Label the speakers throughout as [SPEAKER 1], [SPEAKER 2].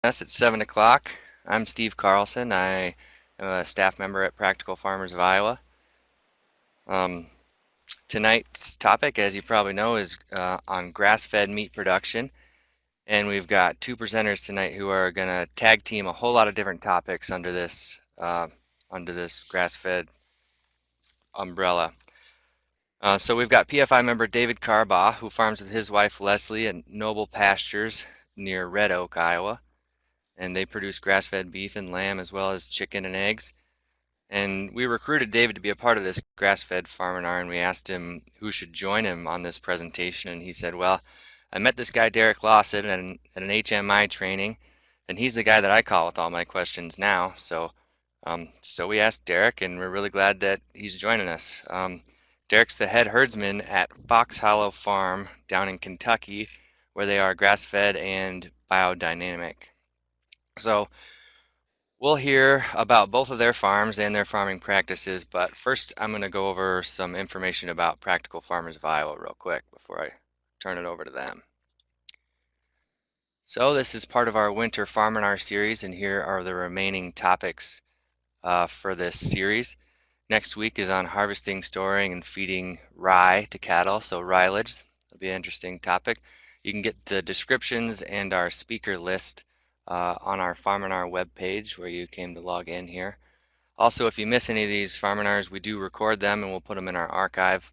[SPEAKER 1] us at 7 o'clock. I'm Steve Carlson. I am a staff member at Practical Farmers of Iowa. Tonight's topic, as you probably know, is on grass-fed meat production. And we've got two presenters tonight who are going to tag team a whole lot of different topics under this grass-fed umbrella. So we've got PFI member David Carbaugh, who farms with his wife Leslie at Nobel Pastures near Red Oak, Iowa. And they produce grass-fed beef and lamb as well as chicken and eggs. And we recruited David to be a part of this grass-fed Farminar, and we asked him who should join him on this presentation, and he said, well, I met this guy Derek Lawson at an HMI training, and he's the guy that I call with all my questions now. So we asked Derek, and we're really glad that he's joining us. Derek's the head herdsman at Foxhollow Farm down in Kentucky, where they are grass-fed and biodynamic. So we'll hear about both of their farms and their farming practices, but first I'm going to go over some information about Practical Farmers of Iowa real quick before I turn it over to them. So this is part of our Winter Farminar series, and here are the remaining topics for this series. Next week is on harvesting, storing, and feeding rye to cattle, so ryeage. That'll be an interesting topic. You can get the descriptions and our speaker list on our Farminar webpage where you came to log in here. Also, if you miss any of these Farminars, we do record them and we'll put them in our archive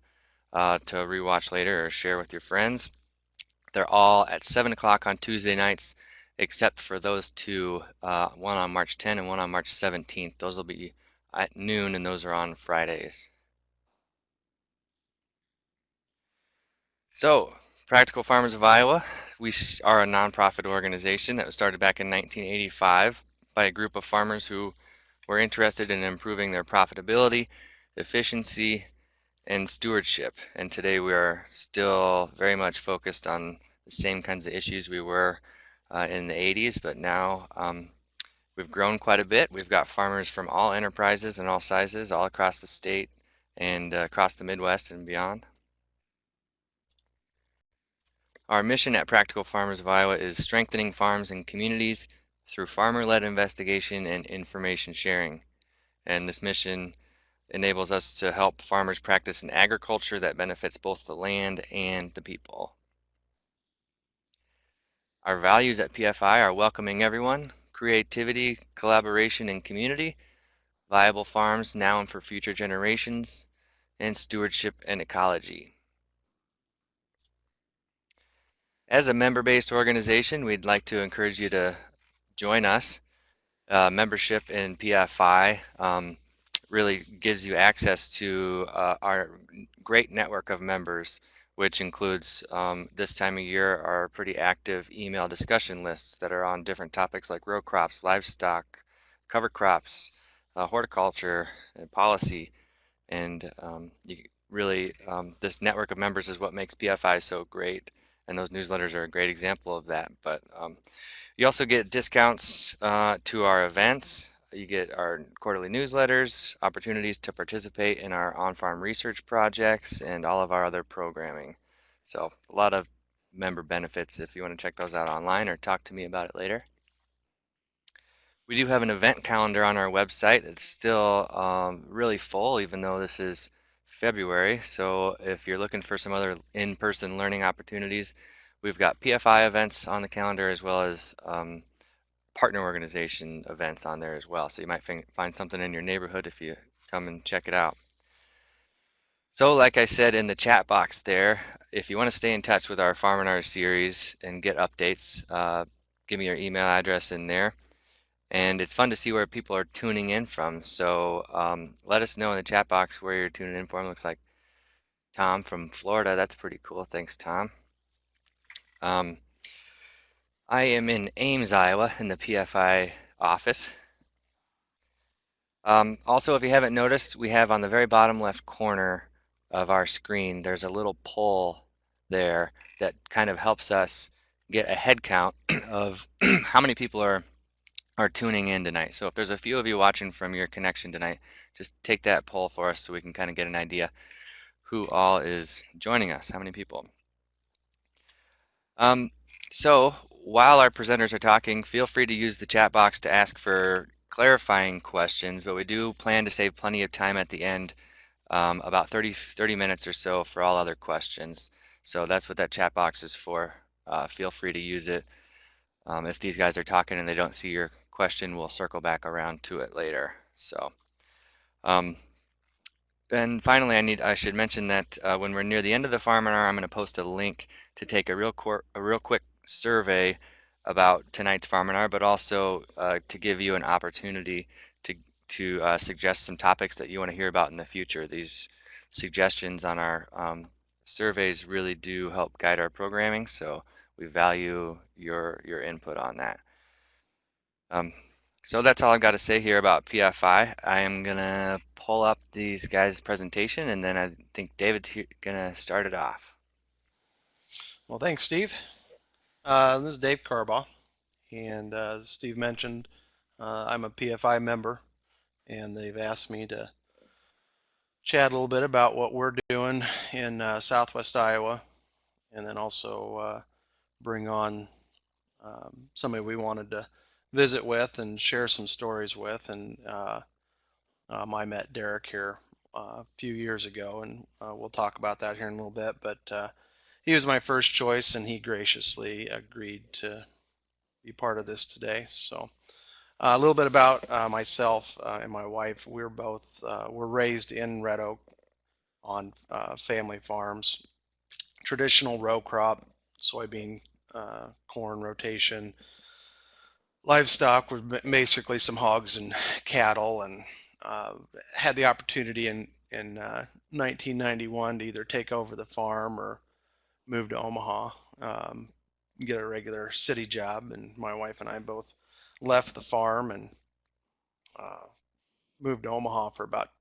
[SPEAKER 1] to rewatch later or share with your friends. They're all at 7 o'clock on Tuesday nights, except for those two, one on March 10 and one on March 17th. Those will be at noon, and those are on Fridays. So, Practical Farmers of Iowa, we are a nonprofit organization that was started back in 1985 by a group of farmers who were interested in improving their profitability, efficiency, and stewardship. And today we are still very much focused on the same kinds of issues we were in the 80s, but now we've grown quite a bit. We've got farmers from all enterprises and all sizes all across the state and across the Midwest and beyond. Our mission at Practical Farmers of Iowa is strengthening farms and communities through farmer-led investigation and information sharing. And this mission enables us to help farmers practice an agriculture that benefits both the land and the people. Our values at PFI are welcoming everyone, creativity, collaboration, and community, viable farms now and for future generations, and stewardship and ecology. As a member-based organization, we'd like to encourage you to join us. Membership in PFI really gives you access to our great network of members, which includes this time of year our pretty active email discussion lists that are on different topics like row crops, livestock, cover crops, horticulture, and policy. And this network of members is what makes PFI so great. And those newsletters are a great example of that. But you also get discounts to our events. You get our quarterly newsletters, opportunities to participate in our on-farm research projects, and all of our other programming. So a lot of member benefits if you want to check those out online or talk to me about it later. We do have an event calendar on our website. It's still really full, even though this is February. So if you're looking for some other in-person learning opportunities, we've got PFI events on the calendar as well as partner organization events on there as well. So you might find something in your neighborhood if you come and check it out. So like I said in the chat box there, if you want to stay in touch with our Farminar series and get updates, give me your email address in there. And it's fun to see where people are tuning in from. So let us know in the chat box where you're tuning in from. Looks like Tom from Florida. That's pretty cool. Thanks, Tom. I am in Ames, Iowa, in the PFI office. Also, if you haven't noticed, we have on the very bottom left corner of our screen, there's a little poll there that kind of helps us get a head count of how many people are tuning in tonight. So if there's a few of you watching from your connection tonight, just take that poll for us so we can kind of get an idea who all is joining us, how many people. So while our presenters are talking, feel free to use the chat box to ask for clarifying questions, but we do plan to save plenty of time at the end, about 30 minutes or so for all other questions. So that's what that chat box is for. Feel free to use it. If these guys are talking and they don't see your question, we'll circle back around to it later. So, um, and finally, I should mention that when we're near the end of the Farminar, I'm going to post a link to take a real quick survey about tonight's Farminar, but also to give you an opportunity to suggest some topics that you want to hear about in the future. These suggestions on our surveys really do help guide our programming, so we value your input on that. Um, so that's all I've got to say here about PFI. I am gonna pull up these guys' presentation, and then I think David's gonna start it off.
[SPEAKER 2] Well, thanks, Steve. This is Dave Carbaugh, and as Steve mentioned, I'm a PFI member, and they've asked me to chat a little bit about what we're doing in southwest Iowa, and then also bring on somebody we wanted to visit with and share some stories with. And I met Derek here a few years ago, and we'll talk about that here in a little bit. But he was my first choice, and he graciously agreed to be part of this today. So a little bit about myself and my wife. We're raised in Red Oak on family farms, traditional row crop, soybean, corn rotation, livestock with basically some hogs and cattle, and had the opportunity in 1991 to either take over the farm or move to Omaha, get a regular city job, and my wife and I both left the farm and uh, moved to Omaha for about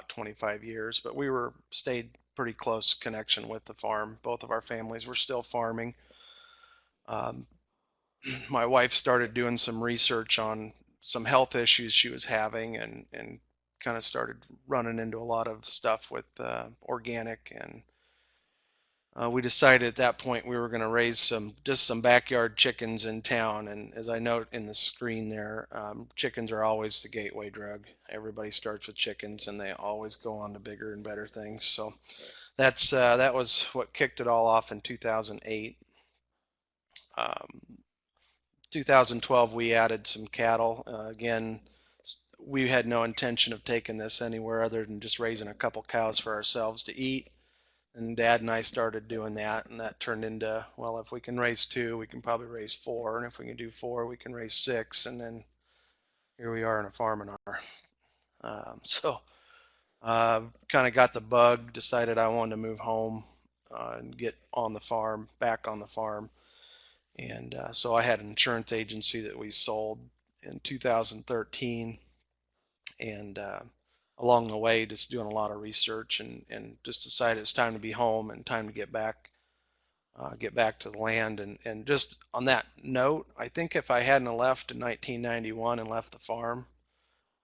[SPEAKER 2] 25 years. But we were stayed pretty close connection with the farm. Both of our families were still farming. Um, my wife started doing some research on some health issues she was having, and kind of started running into a lot of stuff with organic, and we decided at that point we were going to raise some backyard chickens in town. And as I note in the screen there, chickens are always the gateway drug. Everybody starts with chickens, and they always go on to bigger and better things. So that was what kicked it all off in 2008. 2012 we added some cattle. Again, we had no intention of taking this anywhere other than just raising a couple cows for ourselves to eat. And Dad and I started doing that, and that turned into, well, if we can raise two, we can probably raise four, and if we can do four, we can raise six, and then here we are in a Farminar. So kind of got the bug, decided I wanted to move home and get on the farm, back on the farm. And so I had an insurance agency that we sold in 2013, and along the way just doing a lot of research, and just decided it's time to be home and time to get back to the land. And just on that note, I think if I hadn't left in 1991 and left the farm,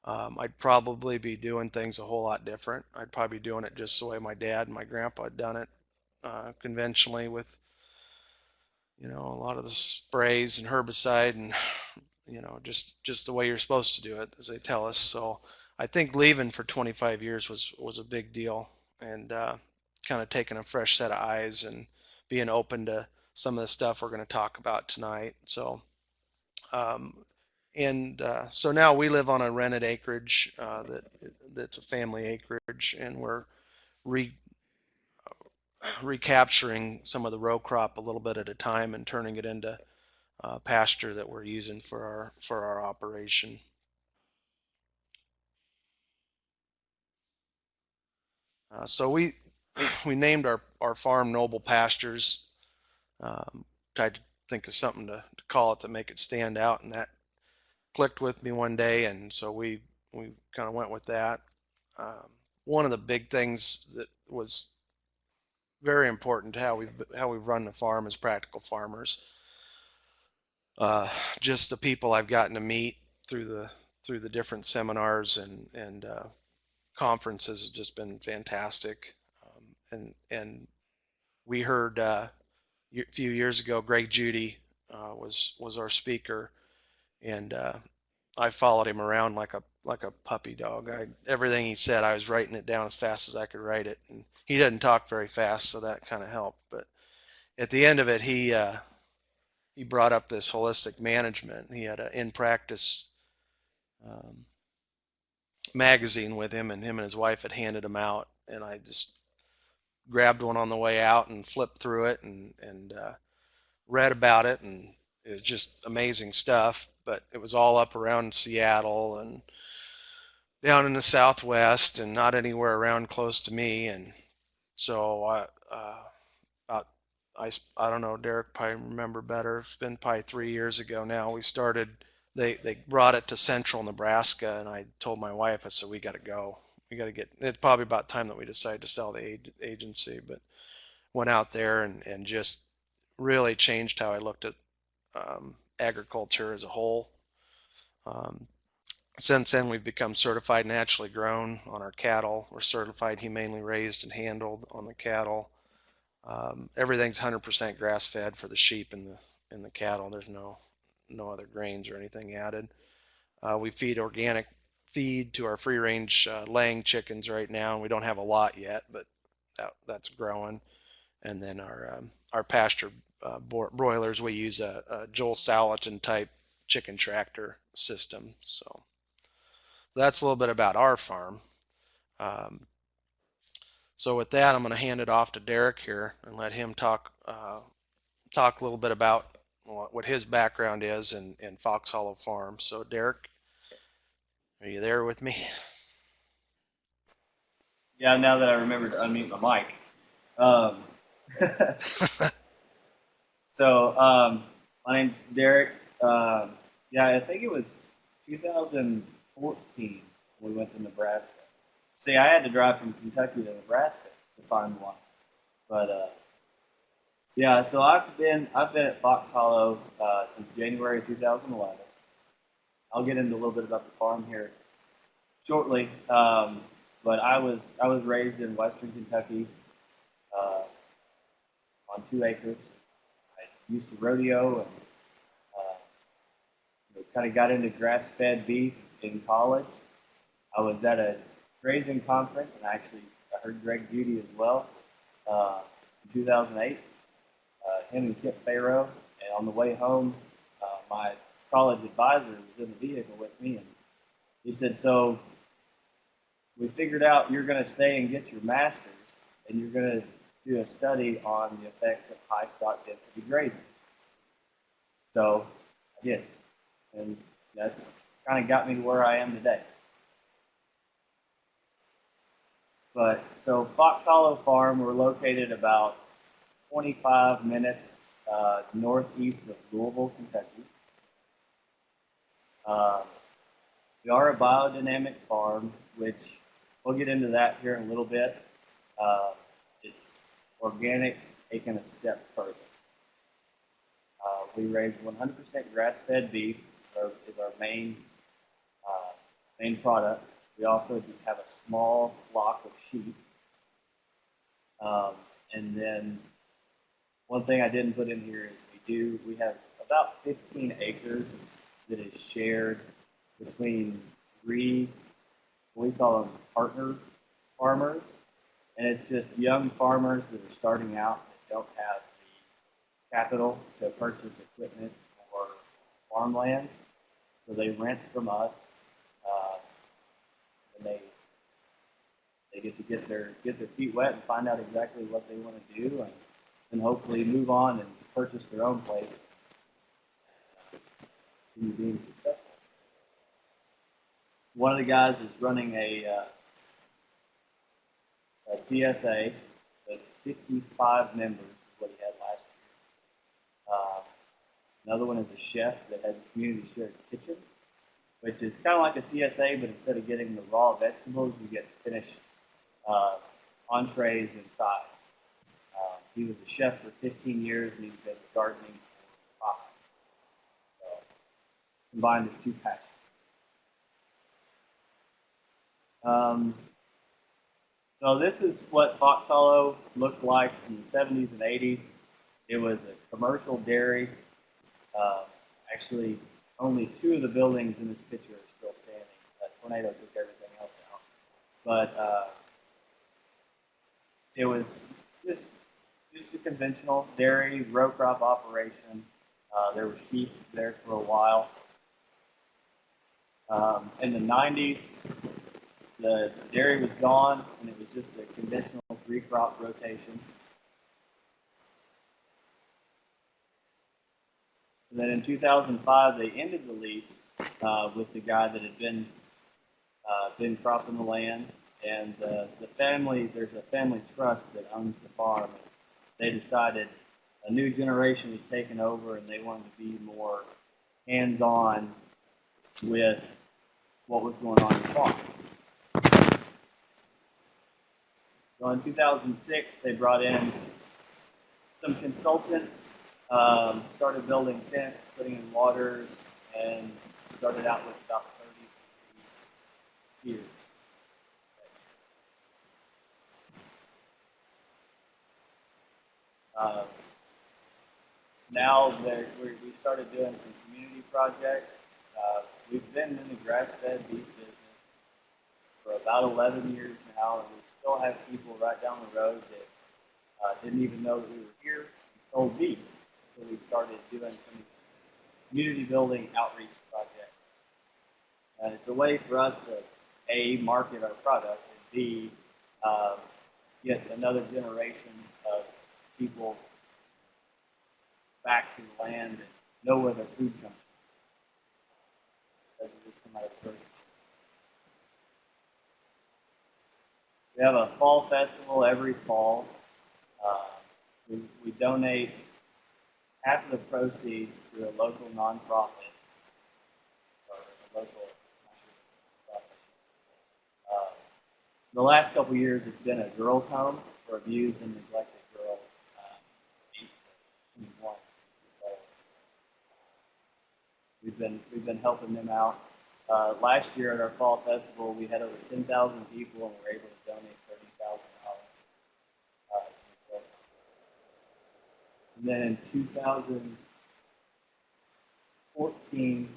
[SPEAKER 2] I'd probably be doing things a whole lot different. I'd probably be doing it just the way my dad and my grandpa had done it, conventionally, with a lot of the sprays and herbicide, and just the way you're supposed to do it, as they tell us. So I think leaving for 25 years was a big deal, and kind of taking a fresh set of eyes and being open to some of the stuff we're going to talk about tonight. So so now we live on a rented acreage that's a family acreage, and we're re recapturing some of the row crop a little bit at a time and turning it into pasture that we're using for our operation. So we we named our farm Nobel Pastures. Tried to think of something to call it to make it stand out, and that clicked with me one day, and so we kind of went with that. One of the big things that was very important to how we run the farm as practical farmers. Just the people I've gotten to meet through the different seminars and conferences has just been fantastic. And we heard a few years ago Greg Judy was our speaker, and I followed him around like a puppy dog. Everything he said, I was writing it down as fast as I could write it. And he doesn't talk very fast, so that kind of helped. But at the end of it, he brought up this holistic management. He had an in practice um, magazine with him, and his wife had handed him out, and I just grabbed one on the way out and flipped through it and read about it, and it was just amazing stuff. But it was all up around Seattle and down in the Southwest, and not anywhere around close to me. And so about I don't know, Derek probably remember better. It's been probably 3 years ago now. We started. They brought it to Central Nebraska, and I told my wife, I said, we got to go. We got to get. It's probably about time that we decided to sell the agency, but went out there and just really changed how I looked at agriculture as a whole. Um, since then, we've become certified naturally grown on our cattle. We're certified humanely raised and handled on the cattle. Everything's 100% grass fed for the sheep and the cattle. There's no other grains or anything added. We feed organic feed to our free range laying chickens right now. We don't have a lot yet, but that's growing. And then our pasture broilers, we use a Joel Salatin type chicken tractor system. So that's a little bit about our farm. Um, so with that, I'm going to hand it off to Derek here and let him talk a little bit about what his background is in Foxhollow Farm. So Derek, are you there with me?
[SPEAKER 3] Yeah, now that I remember to unmute my mic. Um, my name's Derek. Yeah, I think it was 2014 when we went to Nebraska. See, I had to drive from Kentucky to Nebraska to find one. But yeah, so I've been at Foxhollow since January 2011. I'll get into a little bit about the farm here shortly. But I was raised in Western Kentucky on 2 acres. I used to rodeo and kind of got into grass-fed beef in college. I was at a grazing conference, and I heard Greg Judy as well in 2008. Him and Kip Farrow, and on the way home, my college advisor was in the vehicle with me, and he said, "So we figured out you're going to stay and get your master's, and you're going to do a study on the effects of high stock density grazing." So I did, and that's kind of got me to where I am today. But so Foxhollow Farm, we're located about 25 minutes northeast of Louisville, Kentucky. We are a biodynamic farm, which we'll get into that here in a little bit. It's organics taken a step further. We raise 100% grass-fed beef is our main product. We also have a small flock of sheep. And then one thing I didn't put in here is we have about 15 acres that is shared between 3, what we call them partner farmers. And it's just young farmers that are starting out that don't have the capital to purchase equipment or farmland. So they rent from us, and they get to get their feet wet and find out exactly what they want to do, and hopefully move on and purchase their own place and being successful. One of the guys is running a CSA with 55 members, is what he had last year. Another one is a chef that has a community shared kitchen, which is kind of like a CSA, but instead of getting the raw vegetables, you get finished entrees and sides. He was a chef for 15 years, and he's been gardening for 5. So combined his 2 passions. So this is what Foxhollow looked like in the 70s and 80s. It was a commercial dairy. Actually, only 2 of the buildings in this picture are still standing. That tornado took everything else out. But it was just a conventional dairy row crop operation. There were sheep there for a while. In the 90s, the dairy was gone, and it was just a conventional 3-crop rotation. And then in 2005, they ended the lease with the guy that had been cropping the land, and the family. There's a family trust that owns the farm. They decided a new generation was taking over, and they wanted to be more hands-on with what was going on in the farm. So in 2006, they brought in some consultants, started building tents, putting in waters, and started out with about 30 steers. Now we started doing some community projects. We've been in the grass-fed beef business for about 11 years now, and we still have people right down the road that didn't even know that we were here and sold beef. So we started doing some community building outreach projects. And it's a way for us to A, market our product, and B, get another generation of people back to the land and know where their food comes from. Doesn't just come out of the grocery store. We have a fall festival every fall. We donate half of the proceeds to a local nonprofit, or a local nonprofit. The last couple of years, it's been a girls' home for abused and neglected girls, 8 to 21. So we've been helping them out. Last year at our fall festival, we had over 10,000 people, and we were able to donate $30,000. And then in 2014,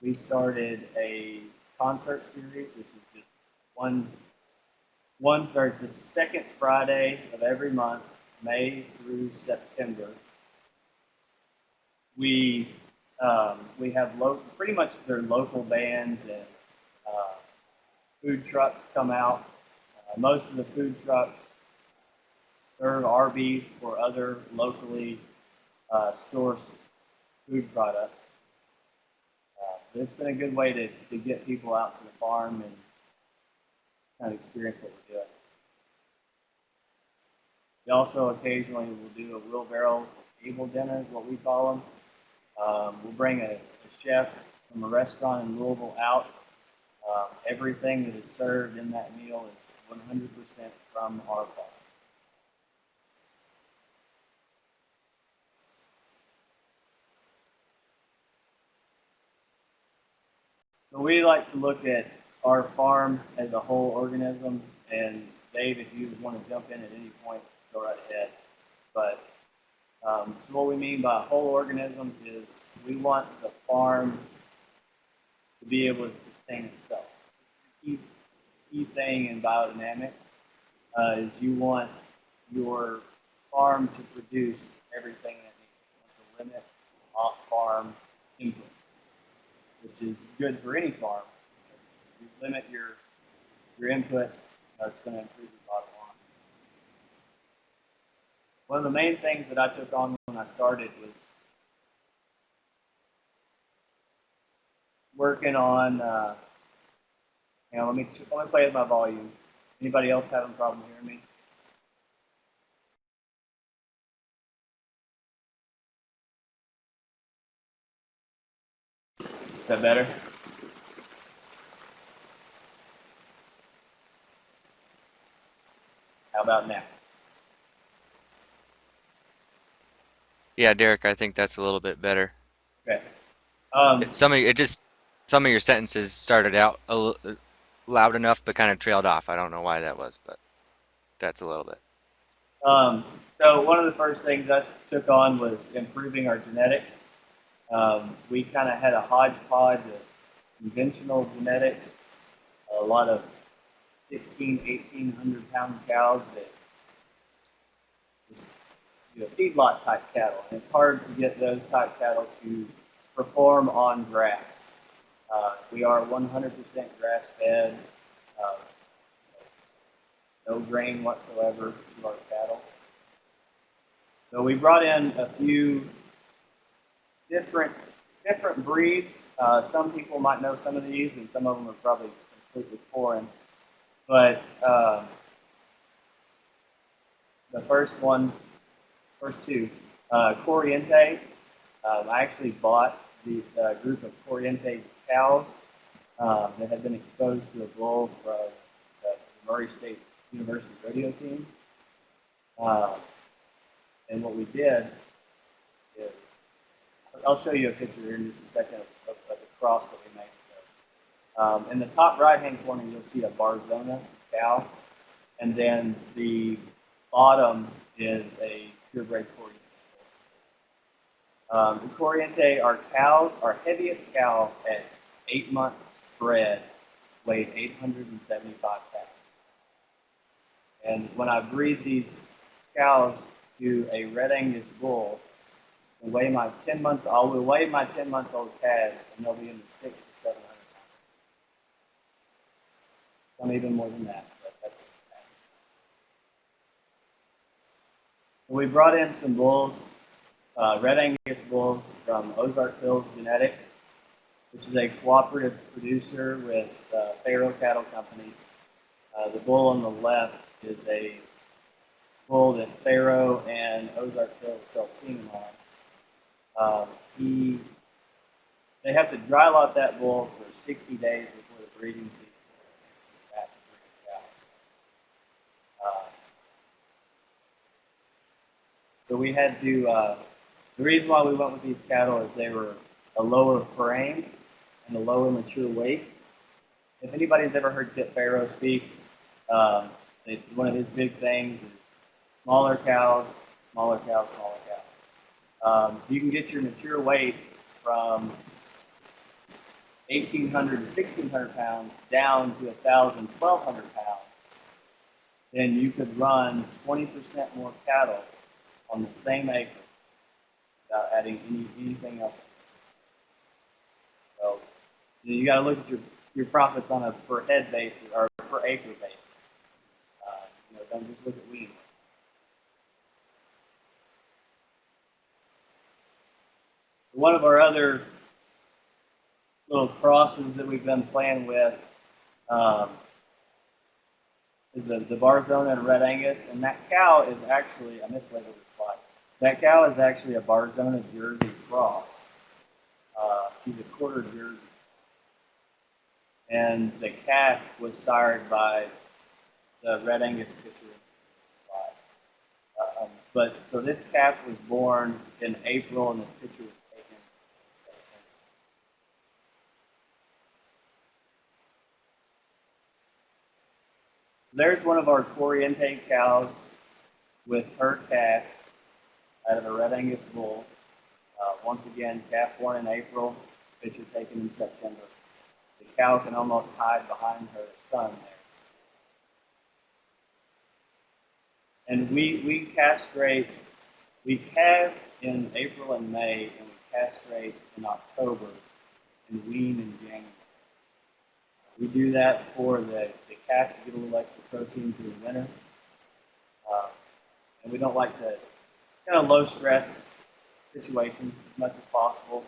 [SPEAKER 3] we started a concert series, which is just it's the second Friday of every month, May through September. We have pretty much their local bands and food trucks come out. Most of the food trucks serve our beef or other locally sourced food products. It's been a good way to get people out to the farm and kind of experience what we're doing. We also occasionally will do a wheelbarrow table dinner, is what we call them. We'll bring a chef from a restaurant in Louisville out. Everything that is served in that meal is 100% from our farm. So we like to look at our farm as a whole organism, and Dave, if you want to jump in at any point, go right ahead. But so what we mean by a whole organism is we want the farm to be able to sustain itself. The key thing in biodynamics is you want your farm to produce everything that it needs. You want to limit off-farm input, which is good for any farm. If you limit your inputs, it's going to improve your bottom line. One of the main things that I took on when I started was working on. Let me play with my volume. Anybody else having a problem hearing me? Is that better? How about now?
[SPEAKER 1] Yeah, Derek, I think that's a little bit better.
[SPEAKER 3] Okay.
[SPEAKER 1] Some of your sentences started out loud enough, but kind of trailed off. I don't know why that was, but that's a little bit.
[SPEAKER 3] So one of the first things I took on was improving our genetics. We kind of had a hodgepodge of conventional genetics, a lot of 1,800 pound cows that just, feedlot type cattle. And it's hard to get those type cattle to perform on grass. We are 100% grass fed, no grain whatsoever to our cattle. So we brought in a few different breeds. Some people might know some of these, and some of them are probably completely foreign. But the first two, Corriente. I actually bought the group of Corriente cows that had been exposed to a bull from the Murray State University rodeo team. And what we did is, I'll show you a picture here in just a second of the cross that we made. In the top right-hand corner, you'll see a Barzona cow, and then the bottom is a purebred Corriente. The Corriente are cows. Our heaviest cow at 8 months bred weighed 875 pounds. And when I breed these cows to a red Angus bull, I'll weigh my 10-month-old calves, and they'll be in the 600 to 700 pounds. Some even more than that, but that's the average. We brought in some bulls, red Angus bulls from Ozark Hills Genetics, which is a cooperative producer with Faro Cattle Company. The bull on the left is a bull that Faro and Ozark Hills sell semen on. They have to dry lot that bull for 60 days before the breeding season. So we had to, the reason why we went with these cattle is they were a lower frame and a lower mature weight. If anybody's ever heard Kit Faro speak, one of his big things is smaller cows, smaller cows, smaller cows. You can get your mature weight from 1,800 to 1,600 pounds down to 1,000, 1,200 pounds, then you could run 20% more cattle on the same acre without adding anything else. So you got to look at your profits on a per head basis or per acre basis. Don't just look at weed. So one of our other little crosses that we've been playing with is the Barzona and Red Angus, and that cow is actually, I mislabeled the slide, that cow is actually a Barzona Jersey cross. She's a quarter Jersey. And the calf was sired by the Red Angus picture. So this calf was born in April, and this picture was taken in September. So there's one of our Corriente cows with her calf out of a Red Angus bull. Once again, calf born in April, picture taken in September. The cow can almost hide behind her son there. And we castrate, we calve in April and May, and we castrate in October and wean in January. We do that for the calf to get a little extra protein through the winter. And we don't like to, kind of low stress situations as much as possible.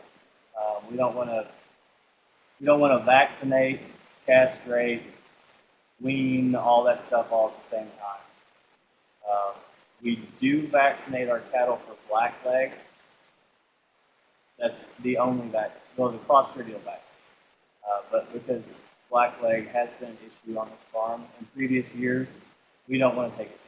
[SPEAKER 3] We don't want to vaccinate, castrate, wean, all that stuff all at the same time. We do vaccinate our cattle for blackleg. That's the only vaccine, well, the clostridial vaccine. But because blackleg has been an issue on this farm in previous years, we don't want to take a chance.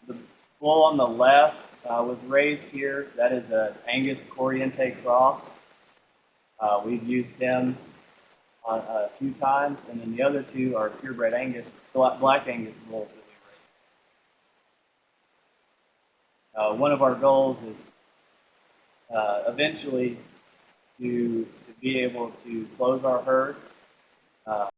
[SPEAKER 3] The bull on the left was raised here. That is an Angus Corriente cross. We've used him a few times, and then the other two are purebred Angus, black Angus bulls that we One of our goals is eventually to be able to close our herd. Uh,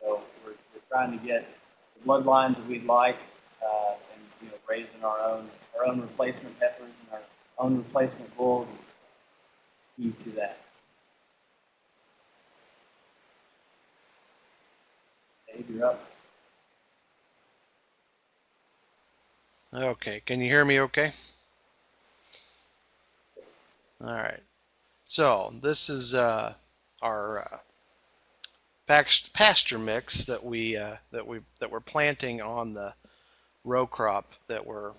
[SPEAKER 3] so we're trying to get the bloodlines that we'd like, and raising our own replacement heifers and our own replacement bulls is key to that. Dave, you're up.
[SPEAKER 2] Okay, can you hear me okay? All right. So this is our pasture mix that we're planting on the row crop that we're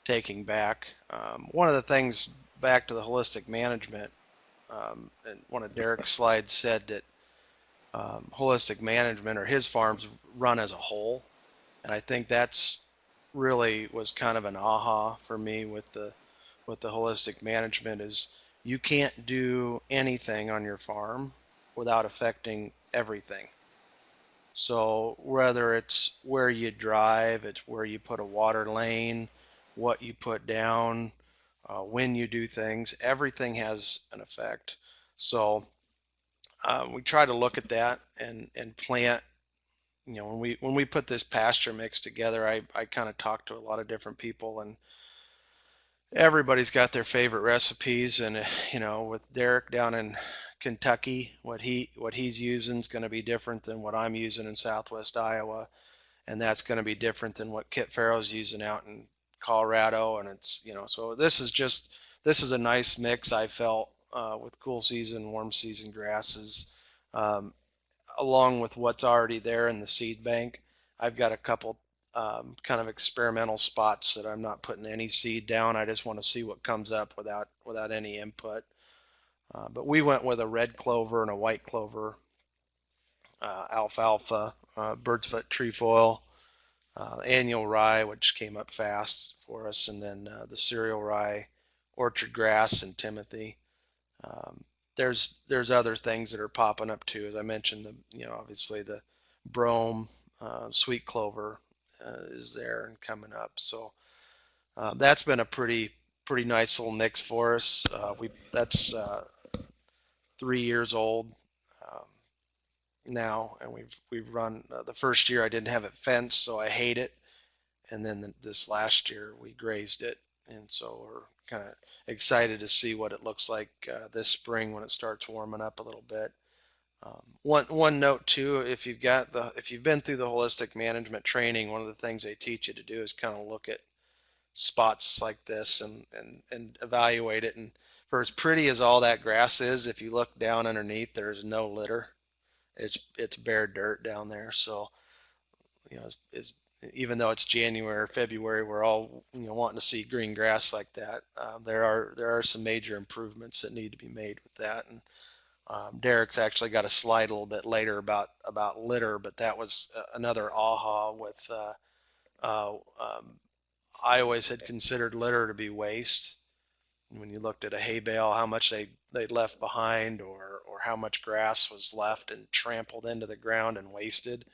[SPEAKER 2] taking back. One of the things back to the holistic management, and one of Derek's slides said that holistic management or his farms run as a whole, and I think that's really was kind of an aha for me with the holistic management is you can't do anything on your farm without affecting everything. So whether it's where you drive, it's where you put a water lane, what you put down, when you do things, everything has an effect. So we try to look at that and plant. When we put this pasture mix together, I kind of talked to a lot of different people, and everybody's got their favorite recipes. And with Derek down in Kentucky, what he's using is going to be different than what I'm using in Southwest Iowa, and that's going to be different than what Kit Farrow's using out in Colorado. And it's so this is a nice mix, I felt, with cool season, warm season grasses, along with what's already there in the seed bank. I've got a couple kind of experimental spots that I'm not putting any seed down. I just want to see what comes up without any input. But we went with a red clover and a white clover, alfalfa, bird's foot trefoil, annual rye, which came up fast for us, and then the cereal rye, orchard grass, and timothy. Um, there's other things that are popping up too, as I mentioned. Obviously the brome, sweet clover is there and coming up. So that's been a pretty nice little mix for us. That's 3 years old now, and we've run the first year I didn't have it fenced, so I hate it, and then this last year we grazed it, and so we're kind of excited to see what it looks like this spring when it starts warming up a little bit. One note too, if you've been through the holistic management training, one of the things they teach you to do is kind of look at spots like this and evaluate it. And for as pretty as all that grass is, if you look down underneath, there's no litter. It's bare dirt down there. So even though it's January or February, we're all wanting to see green grass like that. There are some major improvements that need to be made with that. And Derek's actually got a slide a little bit later about litter, but that was another aha with. I always had considered litter to be waste. When you looked at a hay bale, how much they left behind, or how much grass was left and trampled into the ground and wasted.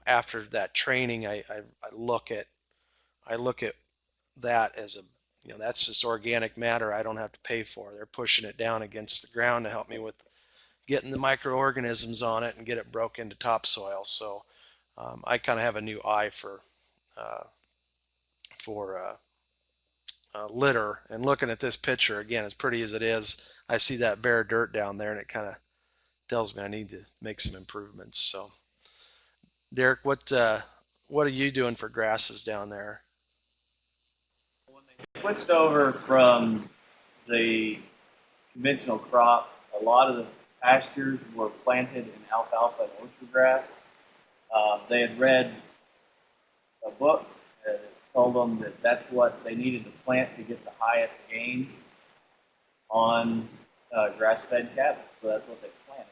[SPEAKER 2] After that training, I look at that as that's just organic matter I don't have to pay for. They're pushing it down against the ground to help me with getting the microorganisms on it and get it broke into topsoil. So I kind of have a new eye for litter. And looking at this picture again, as pretty as it is, I see that bare dirt down there, and it kind of tells me I need to make some improvements. So, Derek, what are you doing for grasses down there?
[SPEAKER 3] When they switched over from the conventional crop, a lot of the pastures were planted in alfalfa and orchard grass. They had read a book that told them that that's what they needed to plant to get the highest gains on grass-fed cattle. So that's what they planted.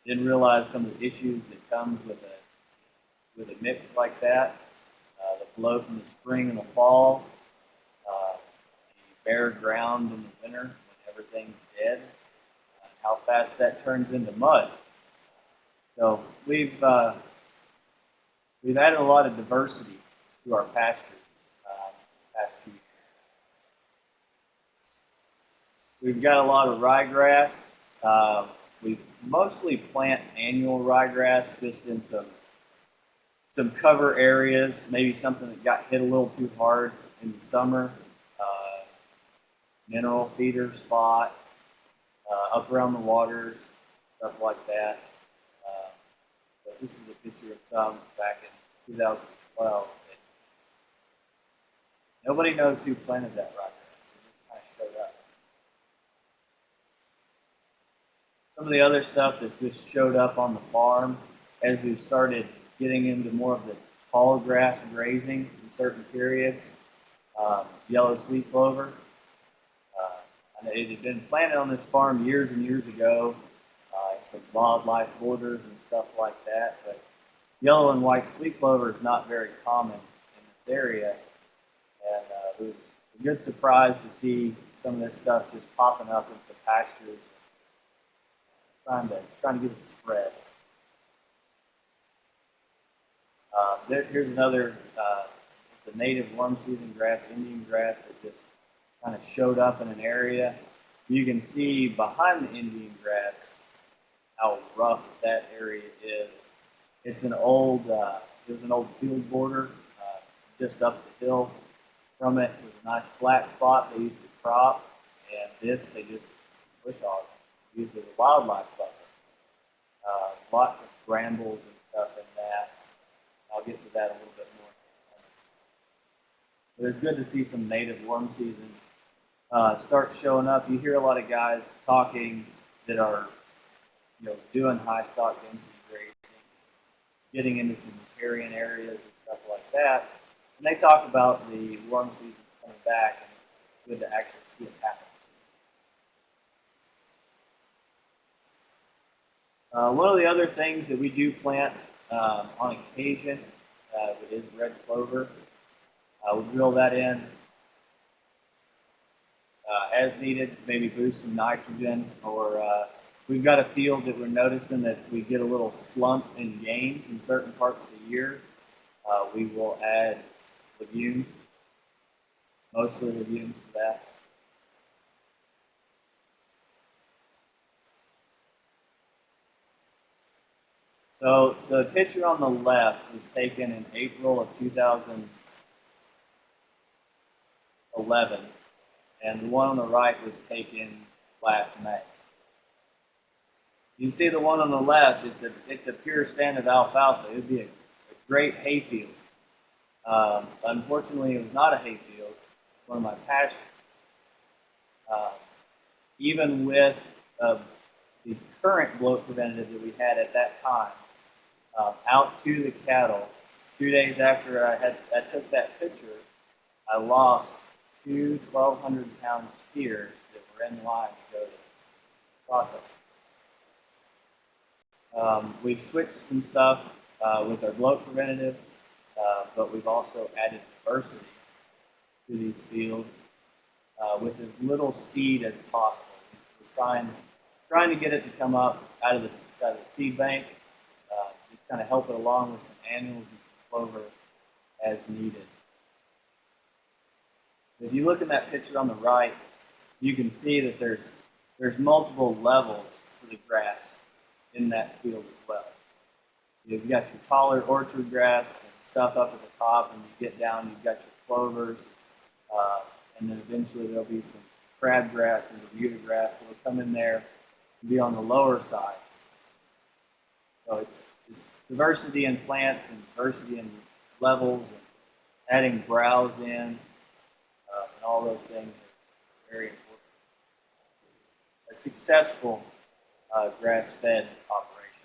[SPEAKER 3] Didn't realize some of the issues that comes with a mix like that. The bloat in the spring and the fall, the bare ground in the winter when everything's dead, how fast that turns into mud. So we've added a lot of diversity to our pastures. We've got a lot of rye grass. We mostly plant annual rye grass just in some cover areas, maybe something that got hit a little too hard in the summer, mineral feeder spot, up around the waters, stuff like that. Uh, but this is a picture of some back in 2012. Nobody knows who planted that rye grass. It just kind of showed up. Some of the other stuff that's just showed up on the farm as we started getting into more of the tall grass grazing in certain periods. Yellow sweet clover. It had been planted on this farm years and years ago. Some wildlife borders and stuff like that. But yellow and white sweet clover is not very common in this area. And it was a good surprise to see some of this stuff just popping up in some pastures, trying to get it to spread. Here's another. It's a native worm-season grass, Indian grass, that just kind of showed up in an area. You can see behind the Indian grass how rough that area is. It's an old, it was an old field border just up the hill from it. It was a nice flat spot they used to crop, and this they just bush hogged, used as a wildlife buffer. Lots of brambles and stuff in that. I'll get to that a little bit more. But it's good to see some native worm seasons start showing up. You hear a lot of guys talking that are, doing high stock density grazing, getting into some riparian areas and stuff like that. And they talk about the worm season coming back, and it's good to actually see it happen. One of the other things that we do plant on occasion is red clover. We'll drill that in as needed, maybe boost some nitrogen, or we've got a field that we're noticing that we get a little slump in gains in certain parts of the year. We will add legumes, mostly legumes to that. So the picture on the left was taken in April of 2011, and the one on the right was taken last May. You can see the one on the left, it's a pure standard alfalfa. It would be a great hayfield. Unfortunately, it was not a hayfield. It's one of my pastures. Even with the current bloat preventative that we had at that time, out to the cattle, 2 days after I took that picture, I lost two 1,200-pound steers that were in line to go to process. We've switched some stuff with our bloat preventative, but we've also added diversity to these fields with as little seed as possible. We're trying to get it to come up out of the seed bank, just kind of help it along with some annuals and some clover as needed. If you look at that picture on the right, you can see that there's multiple levels for the grass in that field as well. You've got your taller orchard grass and stuff up at the top, and you get down, you've got your clovers, and then eventually there'll be some crabgrass and Bermuda grass that will come in there and be on the lower side. So it's diversity in plants and diversity in levels, and adding browse in, and all those things are very important. A successful grass-fed operation.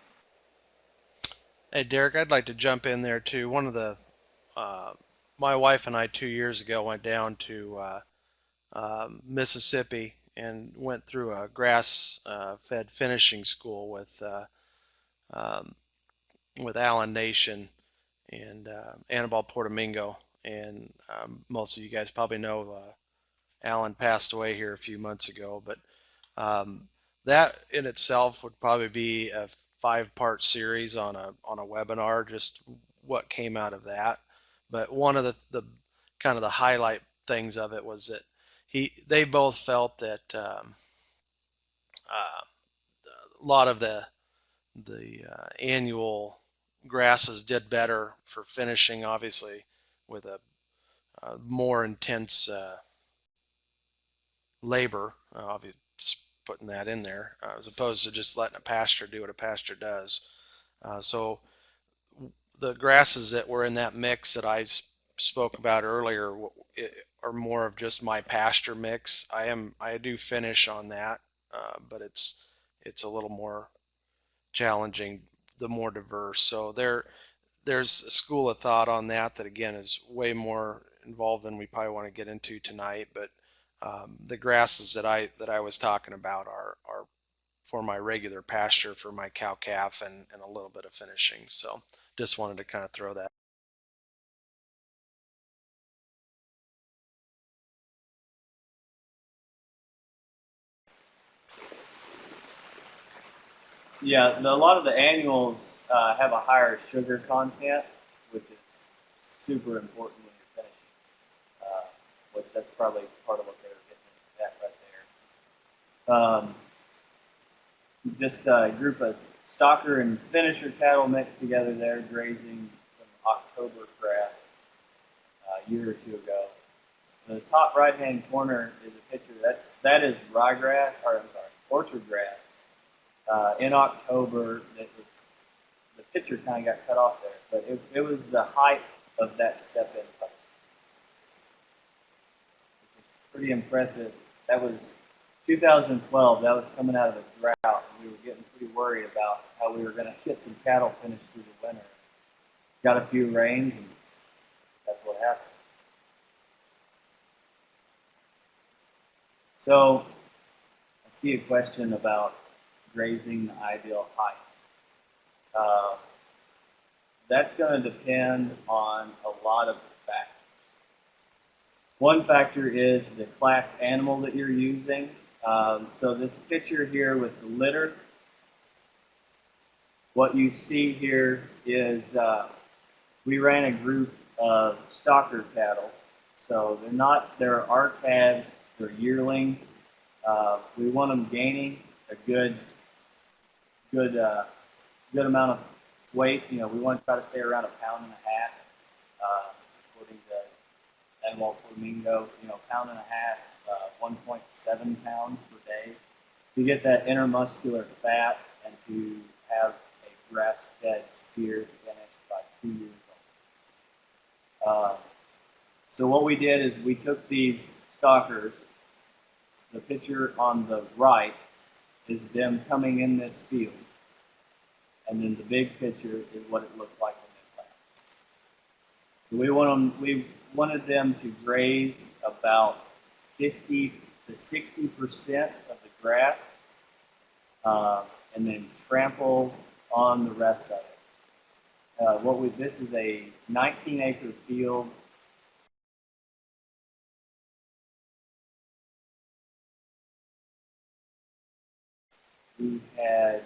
[SPEAKER 2] Hey, Derek, I'd like to jump in there too. One of the, my wife and I 2 years ago went down to Mississippi and went through a grass-fed finishing school with Alan Nation and Annabelle Portomingo. And most of you guys probably know Alan passed away here a few months ago, but that in itself would probably be a 5-part series on a webinar, just what came out of that. But one of the kind of the highlight things of it was that they both felt that a lot of the annual grasses did better for finishing, obviously, with a more intense labor, obviously putting that in there, as opposed to just letting a pasture do what a pasture does. So the grasses that were in that mix that I spoke about earlier are more of just my pasture mix. I do finish on that, but it's a little more challenging, the more diverse. So there's a school of thought on that again is way more involved than we probably want to get into tonight. But the grasses that I was talking about are for my regular pasture for my cow calf and a little bit of finishing. So just wanted to kind of throw that.
[SPEAKER 3] Yeah, a lot of the annuals have a higher sugar content, which is super important when you're finishing. Which that's probably part of what they were getting at right there. Just a group of stocker and finisher cattle mixed together there, grazing some October grass a year or two ago. In the top right-hand corner is a picture. That is rye grass, or I'm sorry, orchard grass. In October, the picture kind of got cut off there, but it was the height of that step-in place. It's pretty impressive. That was 2012. That was coming out of a drought, and we were getting pretty worried about how we were going to get some cattle finished through the winter. Got a few rains, and that's what happened. So I see a question about grazing the ideal height. That's going to depend on a lot of factors. One factor is the class animal that you're using. So this picture here with the litter, what you see here is we ran a group of stocker cattle. So they're our calves, they're yearlings. We want them gaining a good amount of weight. You know, we want to try to stay around 1.5 pounds, according to Animal Flamingo. You know, 1.5 pounds, 1.7 pounds per day to get that intermuscular fat and to have a grass-fed steer finished by 2 years old. So what we did is we took these stockers. The picture on the right is them coming in this field. And then the big picture is what it looked like when they planted. So we wanted them to graze about 50 to 60% of the grass, and then trample on the rest of it. This is a 19-acre field. We had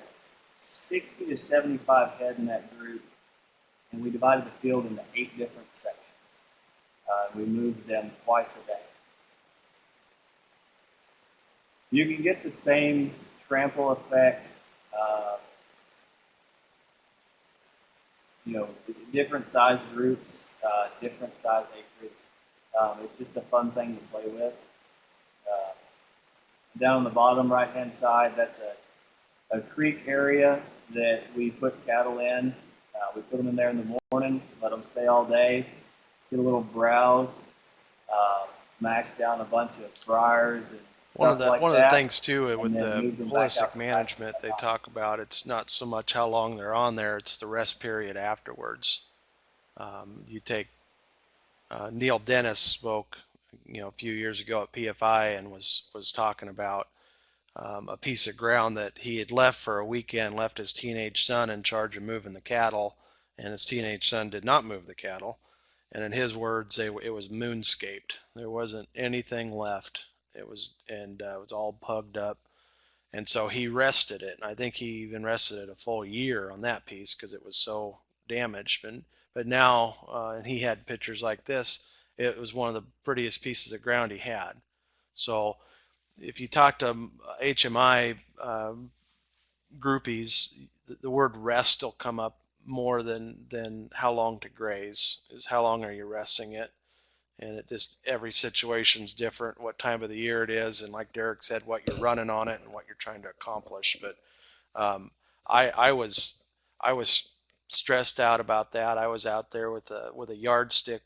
[SPEAKER 3] 60 to 75 head in that group, and we divided the field into 8 different sections. We moved them twice a day. You can get the same trample effect, different size groups, different size acreage. It's just a fun thing to play with. Down on the bottom right-hand side, that's a creek area that we put cattle in. We put them in there in the morning, let them stay all day, get a little browse, mash down a bunch of briars and
[SPEAKER 2] One of
[SPEAKER 3] stuff
[SPEAKER 2] the
[SPEAKER 3] like that.
[SPEAKER 2] things too with the
[SPEAKER 3] move them back out
[SPEAKER 2] holistic
[SPEAKER 3] to
[SPEAKER 2] management they talk about, it's not so much how long they're on there, it's the rest period afterwards. You take Neil Dennis spoke, a few years ago at PFI and was talking about a piece of ground that he had left for a weekend, left his teenage son in charge of moving the cattle, and his teenage son did not move the cattle. And in his words, it was moonscaped. There wasn't anything left. It was all pugged up. And so he rested it. And I think he even rested it a full year on that piece because it was so damaged. But now, and he had pictures like this, it was one of the prettiest pieces of ground he had. So if you talk to HMI groupies, the word rest will come up more than how long to graze. Is how long are you resting it? And it just, every situation's different, what time of the year it is, and like Derek said, what you're running on it and what you're trying to accomplish. But um, I was stressed out about that. I was out there with a yardstick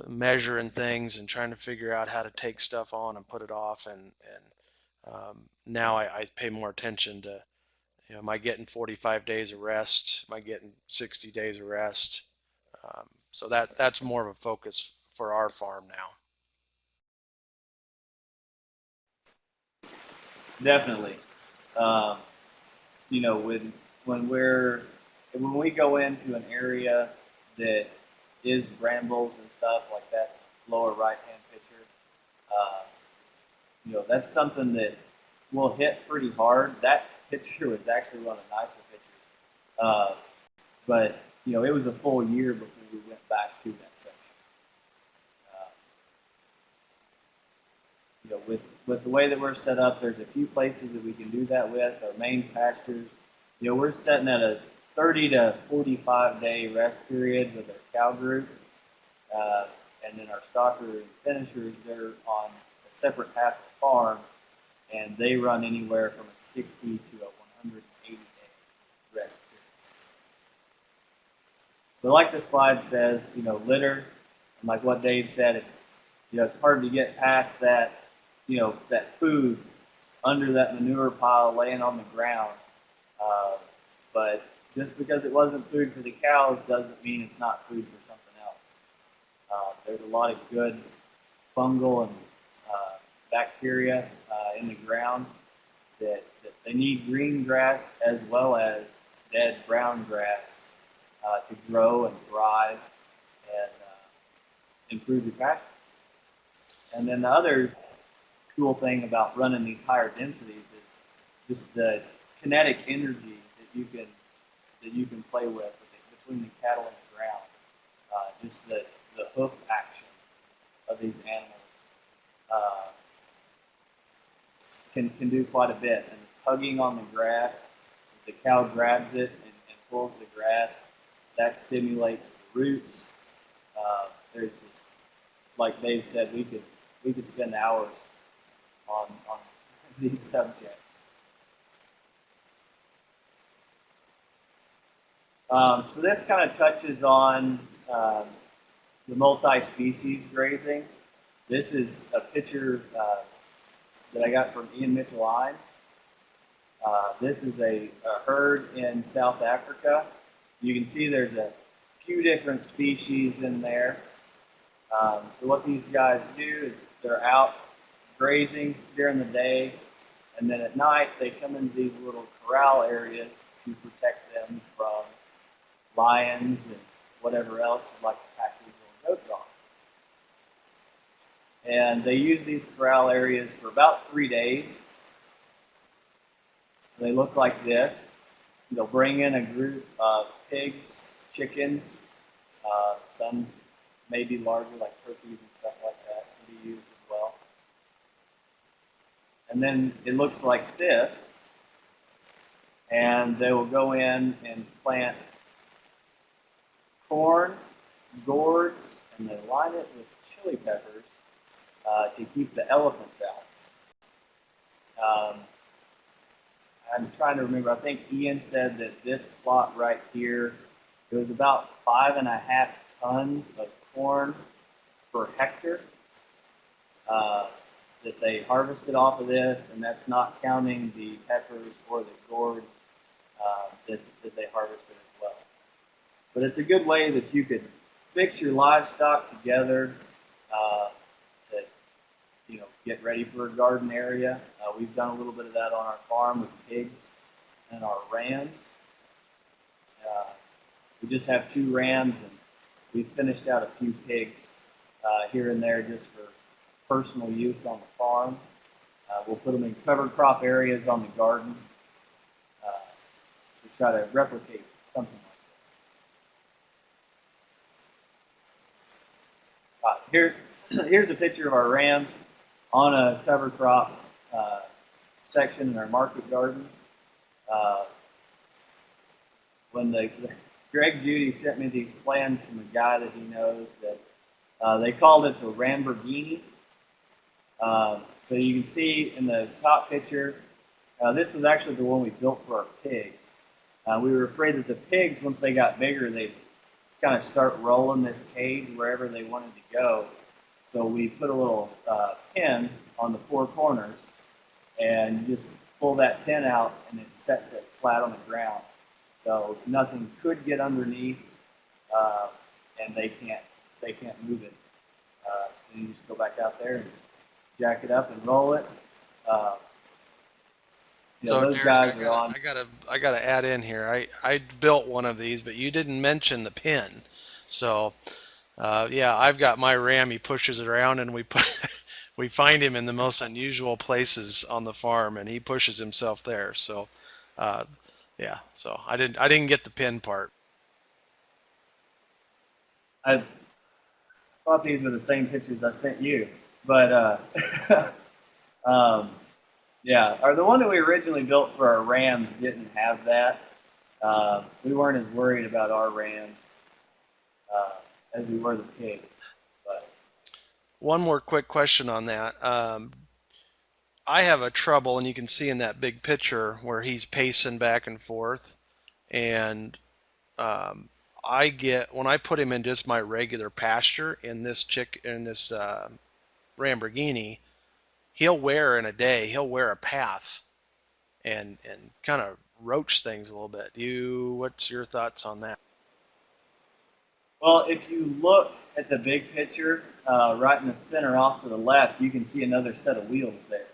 [SPEAKER 2] measuring things and trying to figure out how to take stuff on and put it off. And now I pay more attention to, am I getting 45 days of rest? Am I getting 60 days of rest? So that's more of a focus for our farm now.
[SPEAKER 3] Definitely. Um, you know, when we go into an area that is brambles and stuff like that lower right hand picture, uh, you know, that's something that will hit pretty hard. That picture was actually one of the nicer pictures, but you know, it was a full year before we went back to that section. Uh, you know, with the way that we're set up, there's a few places that we can do that with. Our main pastures, you know, we're setting at a 30 to 45 day rest period with our cow group, and then our stocker and finishers, they're on a separate half of the farm, and they run anywhere from a 60 to a 180 day rest period. But like the slide says, you know, litter, and like what Dave said, it's hard to get past that, that food under that manure pile laying on the ground. But just because it wasn't food for the cows doesn't mean it's not food for something else. There's a lot of good fungal and bacteria in the ground that they need green grass as well as dead brown grass to grow and thrive and improve your pasture. And then the other cool thing about running these higher densities is just the kinetic energy that you can play with between the cattle and the ground. Just the hoof action of these animals can do quite a bit. And the tugging on the grass, the cow grabs it and pulls the grass, that stimulates the roots. There's just, like Dave said, we could spend hours on these subjects. So this kind of touches on the multi-species grazing. This is a picture that I got from Ian Mitchell-Ines. This is a herd in South Africa. You can see there's a few different species in there. So what these guys do is they're out grazing during the day, and then at night they come into these little corral areas to protect them from lions and whatever else would like to pack these little goats on. And they use these corral areas for about 3 days. They look like this. They'll bring in a group of pigs, chickens, some may be larger, like turkeys and stuff like that, can be used as well. And then it looks like this, and they will go in and plant corn, gourds, and they line it with chili peppers to keep the elephants out. I'm trying to remember, I think Ian said that this plot right here, it was about 5.5 tons of corn per hectare that they harvested off of this, and that's not counting the peppers or the gourds that they harvested as well. But it's a good way that you could fix your livestock together to get ready for a garden area. We've done a little bit of that on our farm with pigs and our rams. We just have 2 rams, and we've finished out a few pigs here and there just for personal use on the farm. We'll put them in covered crop areas on the garden to try to replicate something like this. Here's a picture of our rams. on a cover crop section in our market garden. Uh, when Greg Judy sent me these plans from a guy that he knows that they called it the Ramborghini. So you can see in the top picture, this was actually the one we built for our pigs. We were afraid that the pigs, once they got bigger, they'd kind of start rolling this cage wherever they wanted to go. So we put a little pin on the four corners, and you just pull that pin out, and it sets it flat on the ground. So nothing could get underneath, and they can't move it. So you just go back out there and jack it up and roll it. Uh,
[SPEAKER 2] So
[SPEAKER 3] those
[SPEAKER 2] Derek,
[SPEAKER 3] guys are on.
[SPEAKER 2] I gotta add in here. I built one of these, but you didn't mention the pin. So yeah, I've got my ram. He pushes it around, and we find him in the most unusual places on the farm, and he pushes himself there. So yeah, so I didn't get the pin part.
[SPEAKER 3] I thought these were the same pictures I sent you, but yeah, or the one that we originally built for our rams didn't have that. We weren't as worried about our rams as we were the pigs. But
[SPEAKER 2] One more quick question on that. I have a trouble, and you can see in that big picture where he's pacing back and forth, and I get when I put him in just my regular pasture in this Ramborghini, he'll wear in a day. He'll wear a path and kind of roach things a little bit. What's your thoughts on that?
[SPEAKER 3] well, if you look at the big picture, right in the center off to the left, you can see another set of wheels there.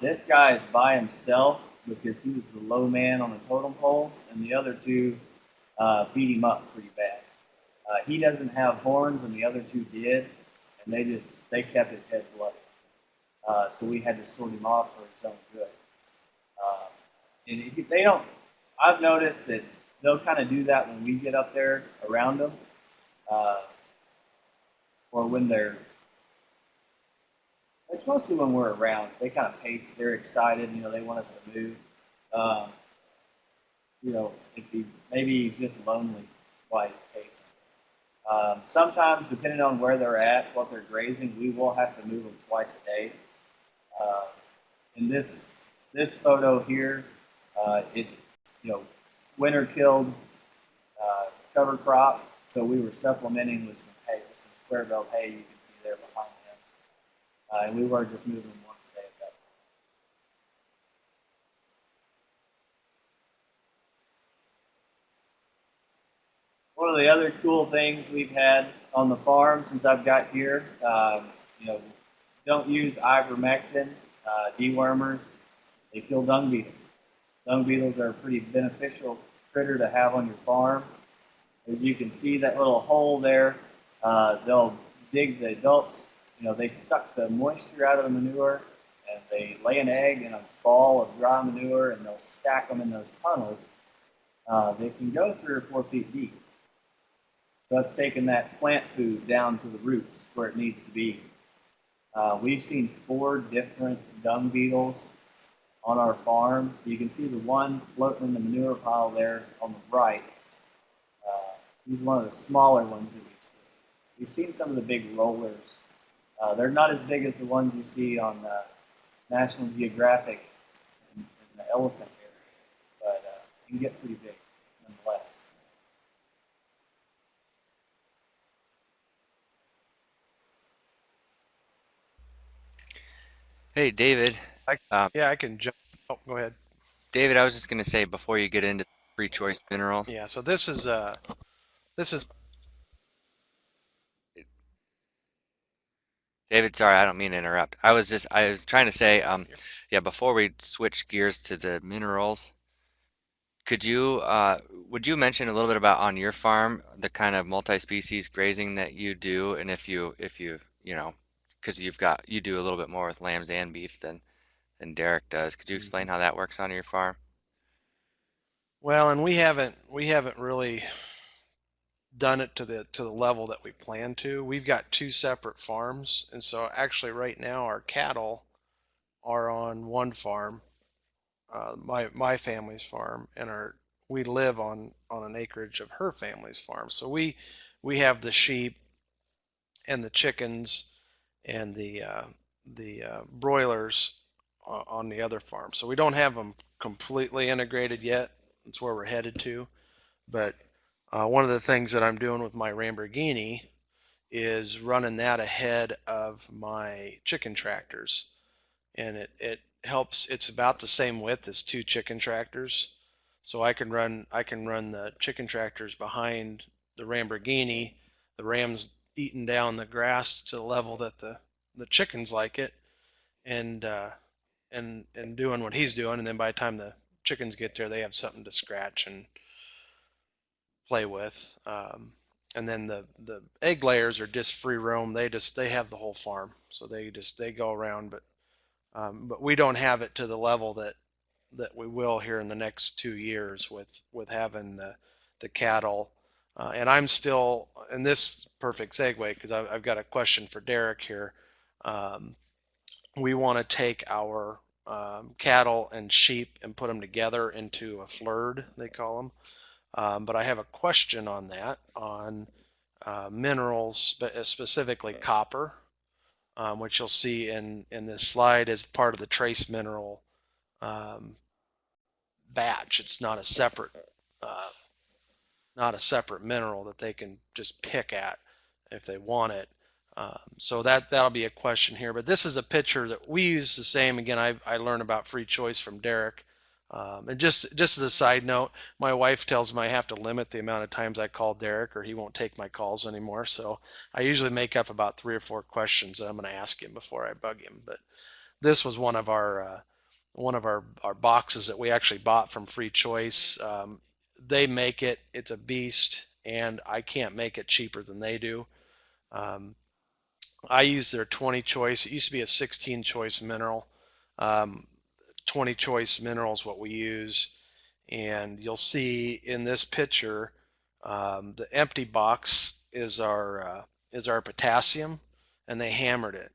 [SPEAKER 3] This guy is by himself because he was the low man on the totem pole, and the other two beat him up pretty bad. He doesn't have horns, and the other two did, and they kept his head bloody. So we had to sort him off for his own good. Uh, and they don't. I've noticed that they'll kind of do that when we get up there around them, uh, or when they're. It's mostly when we're around. They kind of pace. They're excited. They want us to move. Um, if maybe he's just lonely while he's pacing. Sometimes, depending on where they're at, what they're grazing, we will have to move them twice a day. Uh, in this photo here, it winter killed cover crop, so we were supplementing with some hay, with some square belt hay. You can see there behind him, and we were just moving them once a day at that point. One of the other cool things we've had on the farm since I've got here, don't use ivermectin dewormers. They kill dung beetles. Dung beetles are a pretty beneficial critter to have on your farm. As you can see that little hole there, they'll dig the adults. They suck the moisture out of the manure, and they lay an egg in a ball of dry manure, and they'll stack them in those tunnels. They can go 3 or 4 feet deep. So that's taking that plant food down to the roots where it needs to be. We've seen 4 different dung beetles on our farm. You can see the one floating in the manure pile there on the right. He's one of the smaller ones that we've seen. We've seen some of the big rollers. They're not as big as the ones you see on National Geographic in the elephant area, but they can get pretty big nonetheless.
[SPEAKER 1] Hey, David.
[SPEAKER 2] I,
[SPEAKER 1] Um,
[SPEAKER 2] yeah, I can jump. Oh, go ahead.
[SPEAKER 1] David, I was just going to say before you get into free choice minerals,
[SPEAKER 2] Yeah, so this is
[SPEAKER 1] David, sorry, I don't mean to interrupt. I was trying to say, yeah, before we switch gears to the minerals, would you mention a little bit about on your farm the kind of multi-species grazing that you do, and because you do a little bit more with lambs and beef than Derek does. Could you explain how that works on your farm?
[SPEAKER 2] well, and we haven't really done it to the level that we plan to. We've got 2 separate farms, and so actually right now our cattle are on one farm, my family's farm, and we live on an acreage of her family's farm. So we have the sheep and the chickens and the broilers on the other farm. So we don't have them completely integrated yet. That's where we're headed to. But one of the things that I'm doing with my Ramborghini is running that ahead of my chicken tractors, and it helps. It's about the same width as 2 chicken tractors, so I can run the chicken tractors behind the Ramborghini. The Ram's eating down the grass to the level that the chickens like it, and and doing what he's doing, and then by the time the chickens get there, they have something to scratch and play with. And then the egg layers are just free roam. They have the whole farm, so they go around. But we don't have it to the level that we will here in the next 2 years with having the cattle. And I'm still, and this perfect segue because I've got a question for Derek here. Um, we want to take our cattle and sheep and put them together into a flurd, they call them. But I have a question on that, on minerals, specifically copper, which you'll see in this slide as part of the trace mineral um, batch. It's uh, not a separate mineral that they can just pick at if they want it. So that'll be a question here. But this is a picture that we use the same. Again, I learned about free choice from Derek. And just as a side note, my wife tells me I have to limit the amount of times I call Derek or he won't take my calls anymore. So I usually make up about 3 or 4 questions that I'm going to ask him before I bug him. But this was one of our boxes that we actually bought from Free Choice. They make it; it's a beast, and I can't make it cheaper than they do. Um, I use their 20 choice. It used to be a 16 choice mineral. Um, 20 choice mineral is what we use, and you'll see in this picture, the empty box is our potassium, and they hammered it,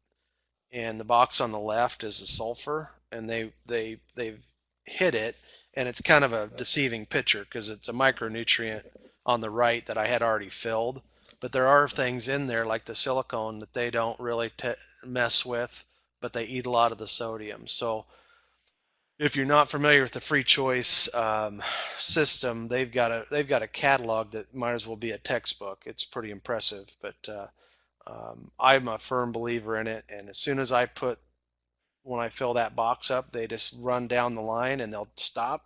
[SPEAKER 2] and the box on the left is the sulfur, and they've hit it, and it's kind of a deceiving picture because it's a micronutrient on the right that I had already filled, but there are things in there like the silicone that they don't really mess with, but they eat a lot of the sodium. So if you're not familiar with the free choice system, they've got a catalog that might as well be a textbook. It's pretty impressive, but I'm a firm believer in it, and as soon as when I fill that box up, they just run down the line and they'll stop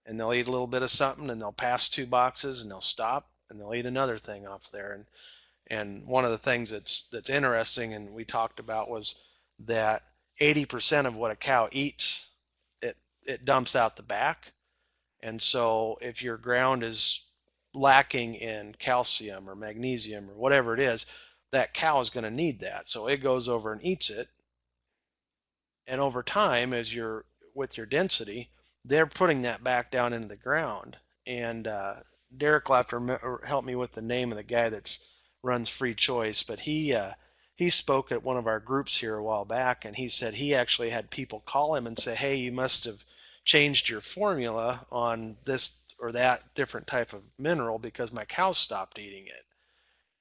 [SPEAKER 2] and they'll eat a little bit of something and they'll pass 2 boxes and they'll stop and they'll eat another thing off there. And one of the things that's interesting and we talked about was that 80% of what a cow eats, it dumps out the back. And so if your ground is lacking in calcium or magnesium or whatever it is, that cow is going to need that. So it goes over and eats it. And over time, as you're with your density, they're putting that back down into the ground. And Derek will have to help me with the name of the guy that runs Free Choice, but he spoke at one of our groups here a while back, and he said he actually had people call him and say, "Hey, you must have changed your formula on this or that different type of mineral because my cows stopped eating it."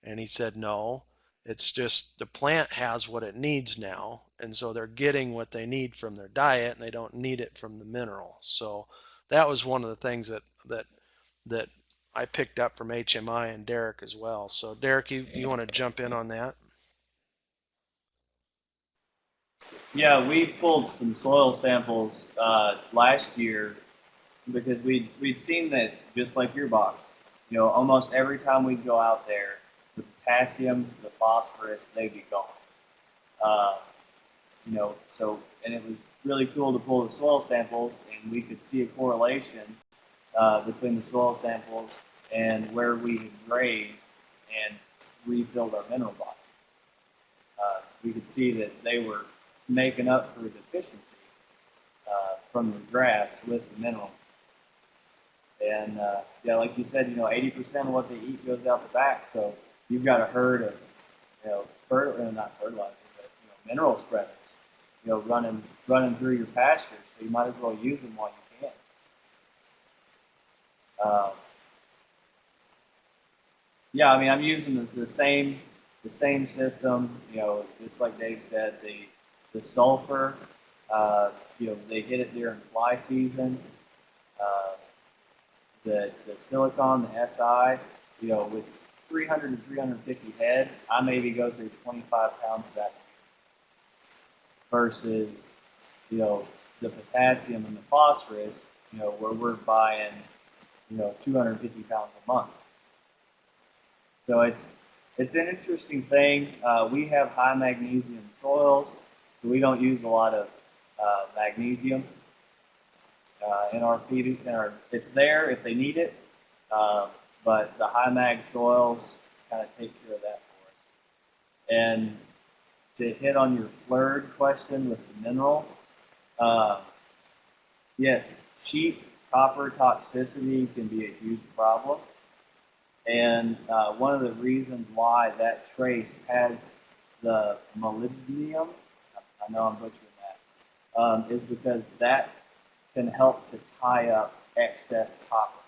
[SPEAKER 2] And he said, "No, it's just the plant has what it needs now, and so they're getting what they need from their diet, and they don't need it from the mineral." So that was one of the things that I picked up from HMI and Derek as well. So Derek, you want to jump in on that?
[SPEAKER 3] Yeah, we pulled some soil samples last year because we'd seen that just like your box, almost every time we'd go out there, the potassium, the phosphorus, they'd be gone. Uh, so and it was really cool to pull the soil samples, and we could see a correlation between the soil samples and where we had grazed and refilled our mineral box. We could see that they were making up for the deficiency from the grass with the mineral. And yeah, like you said, 80% of what they eat goes out the back. So you've got a herd of, not fertilizer, but mineral spreaders, running through your pasture. So you might as well use them while you can. Yeah, I mean, I'm using the same system. Just like Dave said, the sulfur. They hit it during fly season. Uh, the silicon, the SI, with 300 to 350 head, I maybe go through 25 pounds of that versus, the potassium and the phosphorus, where we're buying, 250 pounds a month. So it's an interesting thing. We have high magnesium soils, so we don't use a lot of magnesium in our feed. It's there if they need it, but the high mag soils kind of take care of that for us. And to hit on your third question with the mineral, yes, sheep copper toxicity can be a huge problem. And one of the reasons why that trace has the molybdenum, I know I'm butchering that, is because that can help to tie up excess copper.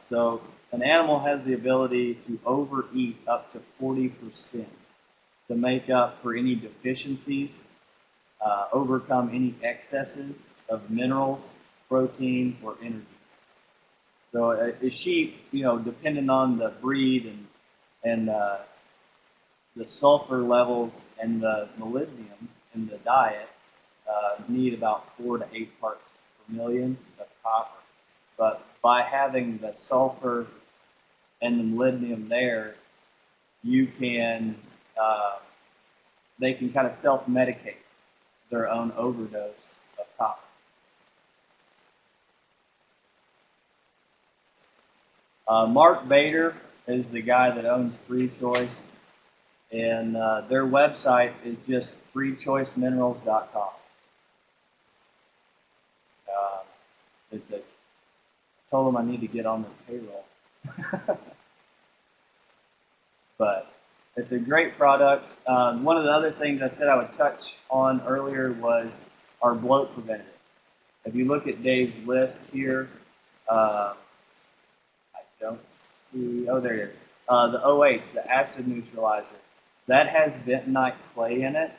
[SPEAKER 3] So an animal has the ability to overeat up to 40% to make up for any deficiencies, overcome any excesses of minerals, protein, or energy. So a sheep, depending on the breed and the sulfur levels and the molybdenum in the diet, need about 4 to 8 parts per million of copper. But by having the sulfur and the molybdenum there, they can kind of self-medicate their own overdose of copper. Mark Bader is the guy that owns Free Choice, and their website is just freechoiceminerals.com. I told them I need to get on their payroll. But it's a great product. One of the other things I said I would touch on earlier was our bloat preventative. If you look at Dave's list here, I don't see, oh, there it is. The OH, the acid neutralizer, that has bentonite clay in it,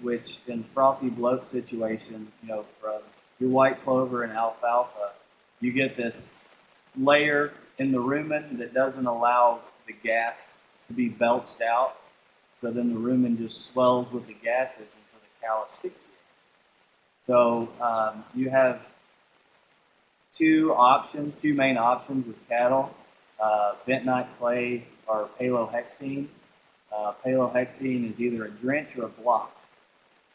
[SPEAKER 3] which in frothy bloat situation, from your white clover and alfalfa, you get this layer in the rumen that doesn't allow the gas to be belched out. So then the rumen just swells with the gases until the cow asphyxiates. So you have two main options with cattle, bentonite clay or palohexene. Palohexene is either a drench or a block.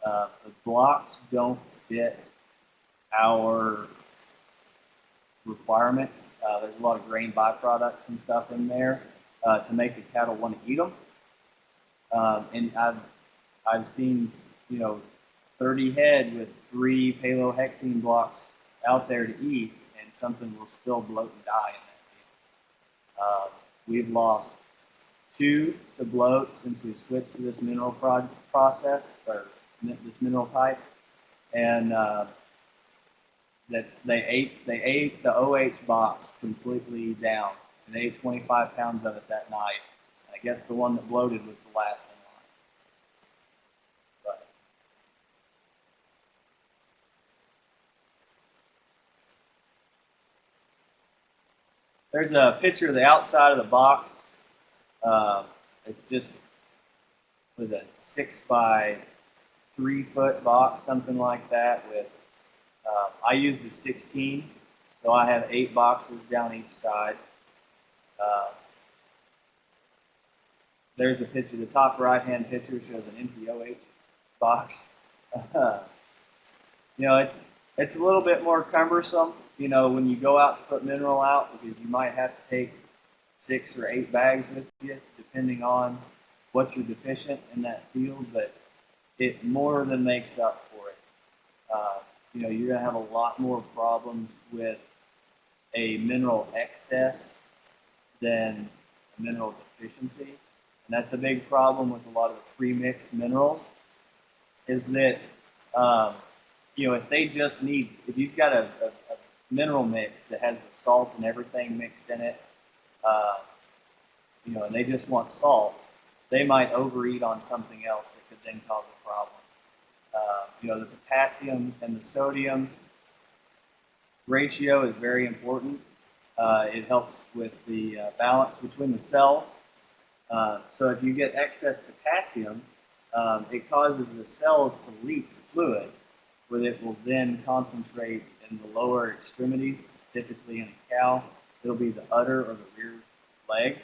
[SPEAKER 3] The blocks don't fit our requirements. There's a lot of grain byproducts and stuff in there to make the cattle want to eat them. And I've seen 30 head with 3 palohexene blocks out there to eat, and something will still bloat and die in that field. We've lost 2 to bloat since we switched to this mineral process or this mineral type, and they ate the OH box completely down, and they ate 25 pounds of it that night. And I guess the one that bloated was the last in line. But there's a picture of the outside of the box. It's just with a 6 by 3 foot box, something like that. With I use the 16, so I have 8 boxes down each side. There's a picture. The top right-hand picture shows an empty OH box. It's a little bit more cumbersome, when you go out to put mineral out, because you might have to take 6 or 8 bags with you, depending on what you're deficient in that field. But it more than makes up for it. You're going to have a lot more problems with a mineral excess than a mineral deficiency. And that's a big problem with a lot of the pre-mixed minerals, is that, if they just need, if you've got a mineral mix that has the salt and everything mixed in it, and they just want salt, they might overeat on something else that could then cause a problem. The potassium and the sodium ratio is very important. It helps with the balance between the cells. So if you get excess potassium, it causes the cells to leak fluid, where it will then concentrate in the lower extremities, typically in a cow. It'll be the udder or the rear legs.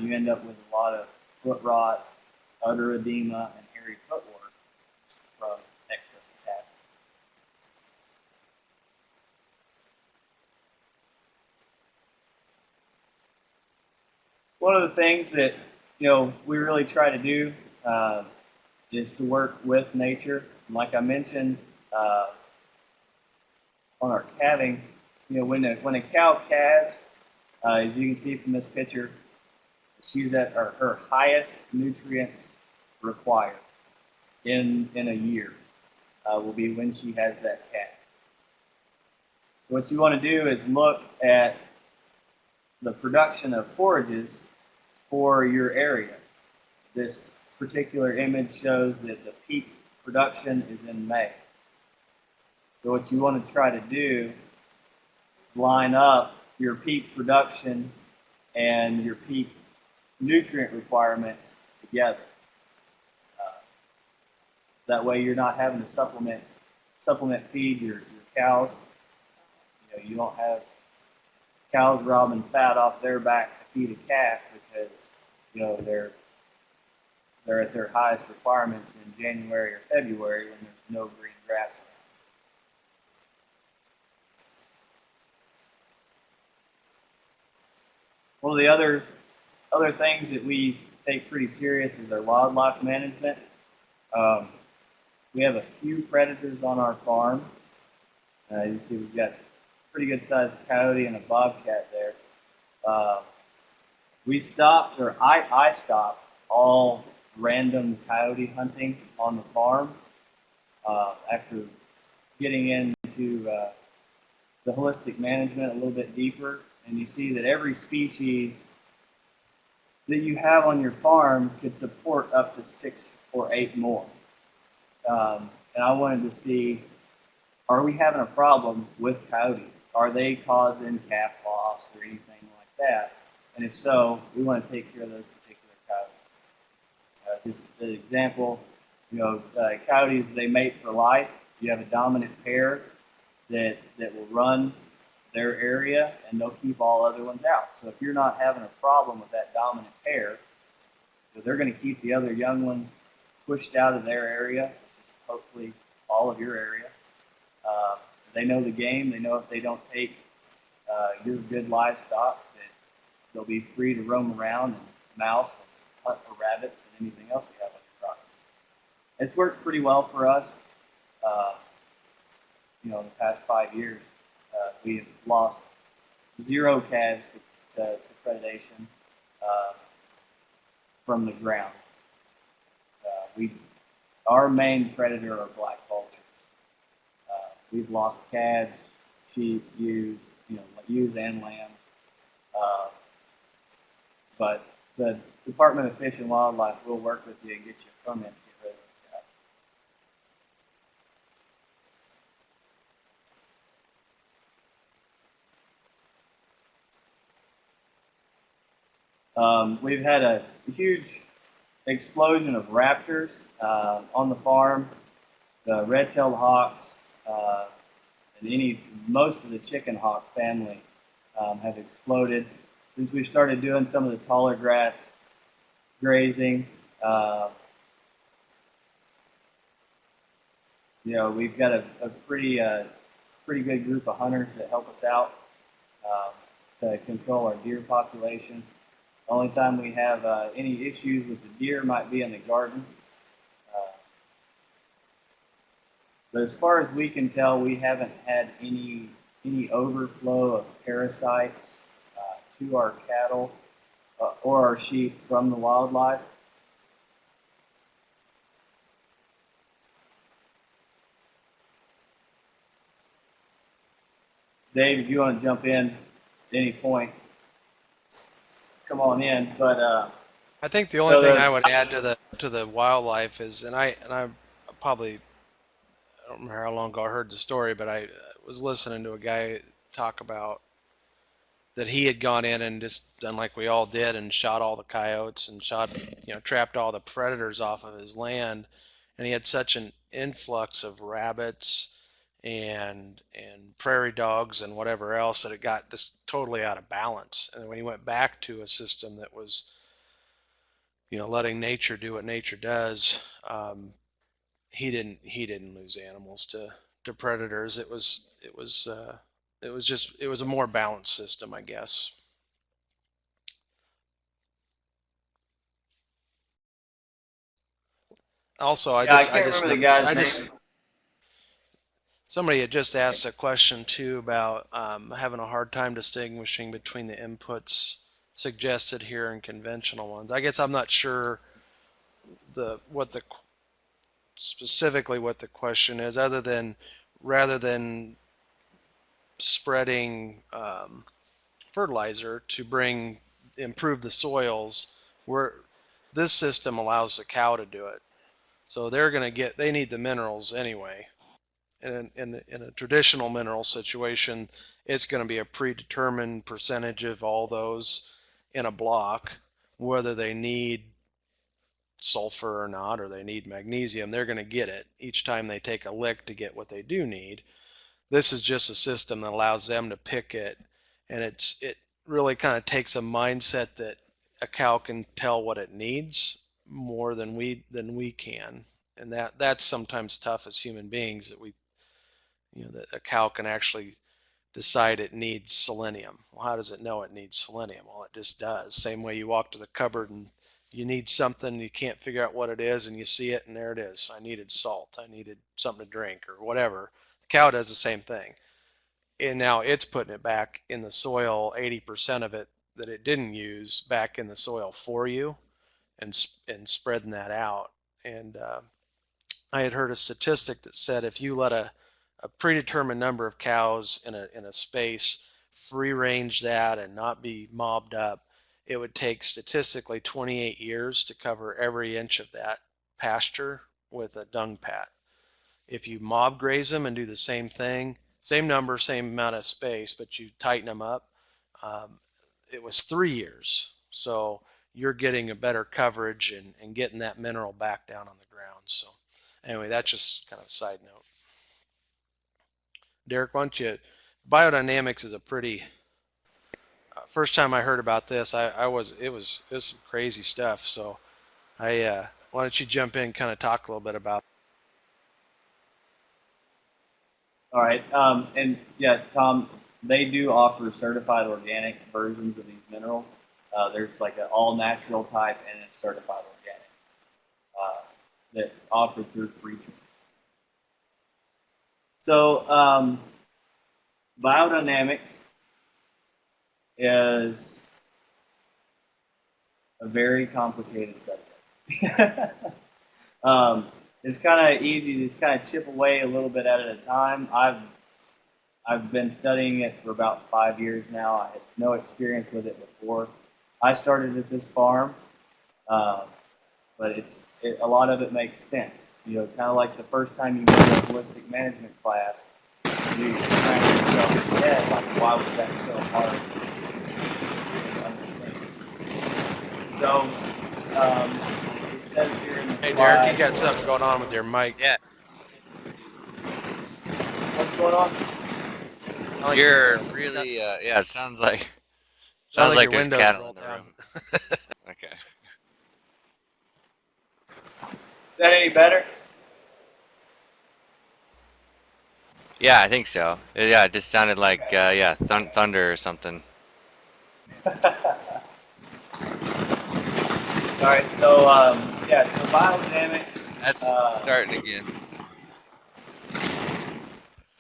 [SPEAKER 3] You end up with a lot of foot rot, udder edema, and hairy footwork from excess potassium. One of the things that we really try to do is to work with nature. And like I mentioned on our calving, when a cow calves, as you can see from this picture, she's at her highest nutrients required in a year will be when she has that calf. What you want to do is look at the production of forages for your area. This particular image shows that the peak production is in May. So what you want to try to do is line up your peak production and your peak nutrient requirements together. That way you're not having to supplement feed your cows. You don't have cows robbing fat off their back to feed a calf because they're at their highest requirements in January or February when there's no green grass around. One of the other things that we take pretty serious is our wildlife management. We have a few predators on our farm. You see we've got a pretty good sized coyote and a bobcat there. I stopped all random coyote hunting on the farm after getting into the holistic management a little bit deeper. And you see that every species that you have on your farm could support up to 6 or 8 more. And I wanted to see, are we having a problem with coyotes? Are they causing calf loss or anything like that? And if so, we want to take care of those particular coyotes. Just an example, coyotes, they mate for life. You have a dominant pair that will run their area, and they'll keep all other ones out. So if you're not having a problem with that dominant pair, they're going to keep the other young ones pushed out of their area, which is hopefully all of your area. They know the game. They know if they don't take your good livestock, that they'll be free to roam around and mouse and hunt for rabbits and anything else we have on your property. It's worked pretty well for us. In the past 5 years, we have lost 0 calves to predation from the ground. Our main predator are black vultures. We've lost calves, sheep, ewes and lambs. But the Department of Fish and Wildlife will work with you and get you a permit to get rid of those calves. We've had a huge explosion of raptors on the farm. The red-tailed hawks and most of the chicken hawk family have exploded since we started doing some of the taller grass grazing. We've got a pretty good group of hunters that help us out to control our deer population. The only time we have any issues with the deer might be in the garden. But as far as we can tell, we haven't had any any overflow of parasites to our cattle or our sheep from the wildlife. Dave, if you want to jump in at any point, come on in. But
[SPEAKER 2] I think the only
[SPEAKER 3] so
[SPEAKER 2] thing I would add to the wildlife is, and I probably, I don't remember how long ago I heard the story, but I was listening to a guy talk about that he had gone in and just done like we all did and shot all the coyotes and trapped all the predators off of his land, and he had such an influx of rabbits and prairie dogs and whatever else that it got just totally out of balance. And when he went back to a system that was, letting nature do what nature does, he didn't lose animals to predators. It was a more balanced system, I guess. Also,
[SPEAKER 3] yeah, I can't remember the guy's name.
[SPEAKER 2] Somebody had just asked a question too about having a hard time distinguishing between the inputs suggested here and conventional ones. I guess I'm not sure specifically what the question is, other than rather than spreading fertilizer to improve the soils, this system allows the cow to do it. So they need the minerals anyway. In a traditional mineral situation, it's going to be a predetermined percentage of all those in a block, whether they need sulfur or not, or they need magnesium. They're going to get it each time they take a lick to get what they do need. This is just a system that allows them to pick it, and it really kind of takes a mindset that a cow can tell what it needs more than we can, and that's sometimes tough as human beings, that a cow can actually decide it needs selenium. Well, how does it know it needs selenium? Well, it just does. Same way you walk to the cupboard and you need something, you can't figure out what it is, and you see it, and there it is. I needed salt. I needed something to drink or whatever. The cow does the same thing. And now it's putting it back in the soil, 80% of it that it didn't use back in the soil for you, and spreading that out. And I had heard a statistic that said if you let a predetermined number of cows in a space free range that and not be mobbed up, it would take statistically 28 years to cover every inch of that pasture with a dung pat. If you mob graze them and do the same thing, same number, same amount of space, but you tighten them up, it was 3 years. So you're getting a better coverage and getting that mineral back down on the ground. So anyway, that's just kind of a side note. Derek, why don't you, biodynamics is a pretty, first time I heard about this, it was some crazy stuff. So why don't you jump in, kind of talk a little bit about it.
[SPEAKER 3] All right, and yeah, Tom, they do offer certified organic versions of these minerals. There's like an all-natural type and a certified organic that's offered through Preacher. So biodynamics is a very complicated subject. It's kind of easy to just kind of chip away a little bit at a time. I've been studying it for about 5 years now. I had no experience with it before. I started at this farm, but a lot of it makes sense. Kind of like the first time you go to a holistic management class, you scratch yourself in the head, like, why was that so hard to see and understand? So, it says here in the
[SPEAKER 2] Hey,
[SPEAKER 3] slide,
[SPEAKER 2] Derek, you got something going on with your mic.
[SPEAKER 1] Yeah.
[SPEAKER 3] What's going on?
[SPEAKER 2] Like
[SPEAKER 1] You're really, yeah, it sounds like
[SPEAKER 2] your
[SPEAKER 1] there's
[SPEAKER 2] windows
[SPEAKER 1] cattle
[SPEAKER 2] rolled
[SPEAKER 1] in the
[SPEAKER 2] down.
[SPEAKER 1] room. Okay.
[SPEAKER 3] Is that any better?
[SPEAKER 1] Yeah, I think so. Yeah, it just sounded like, thunder or something.
[SPEAKER 3] All right, so so biodynamics.
[SPEAKER 1] That's starting again.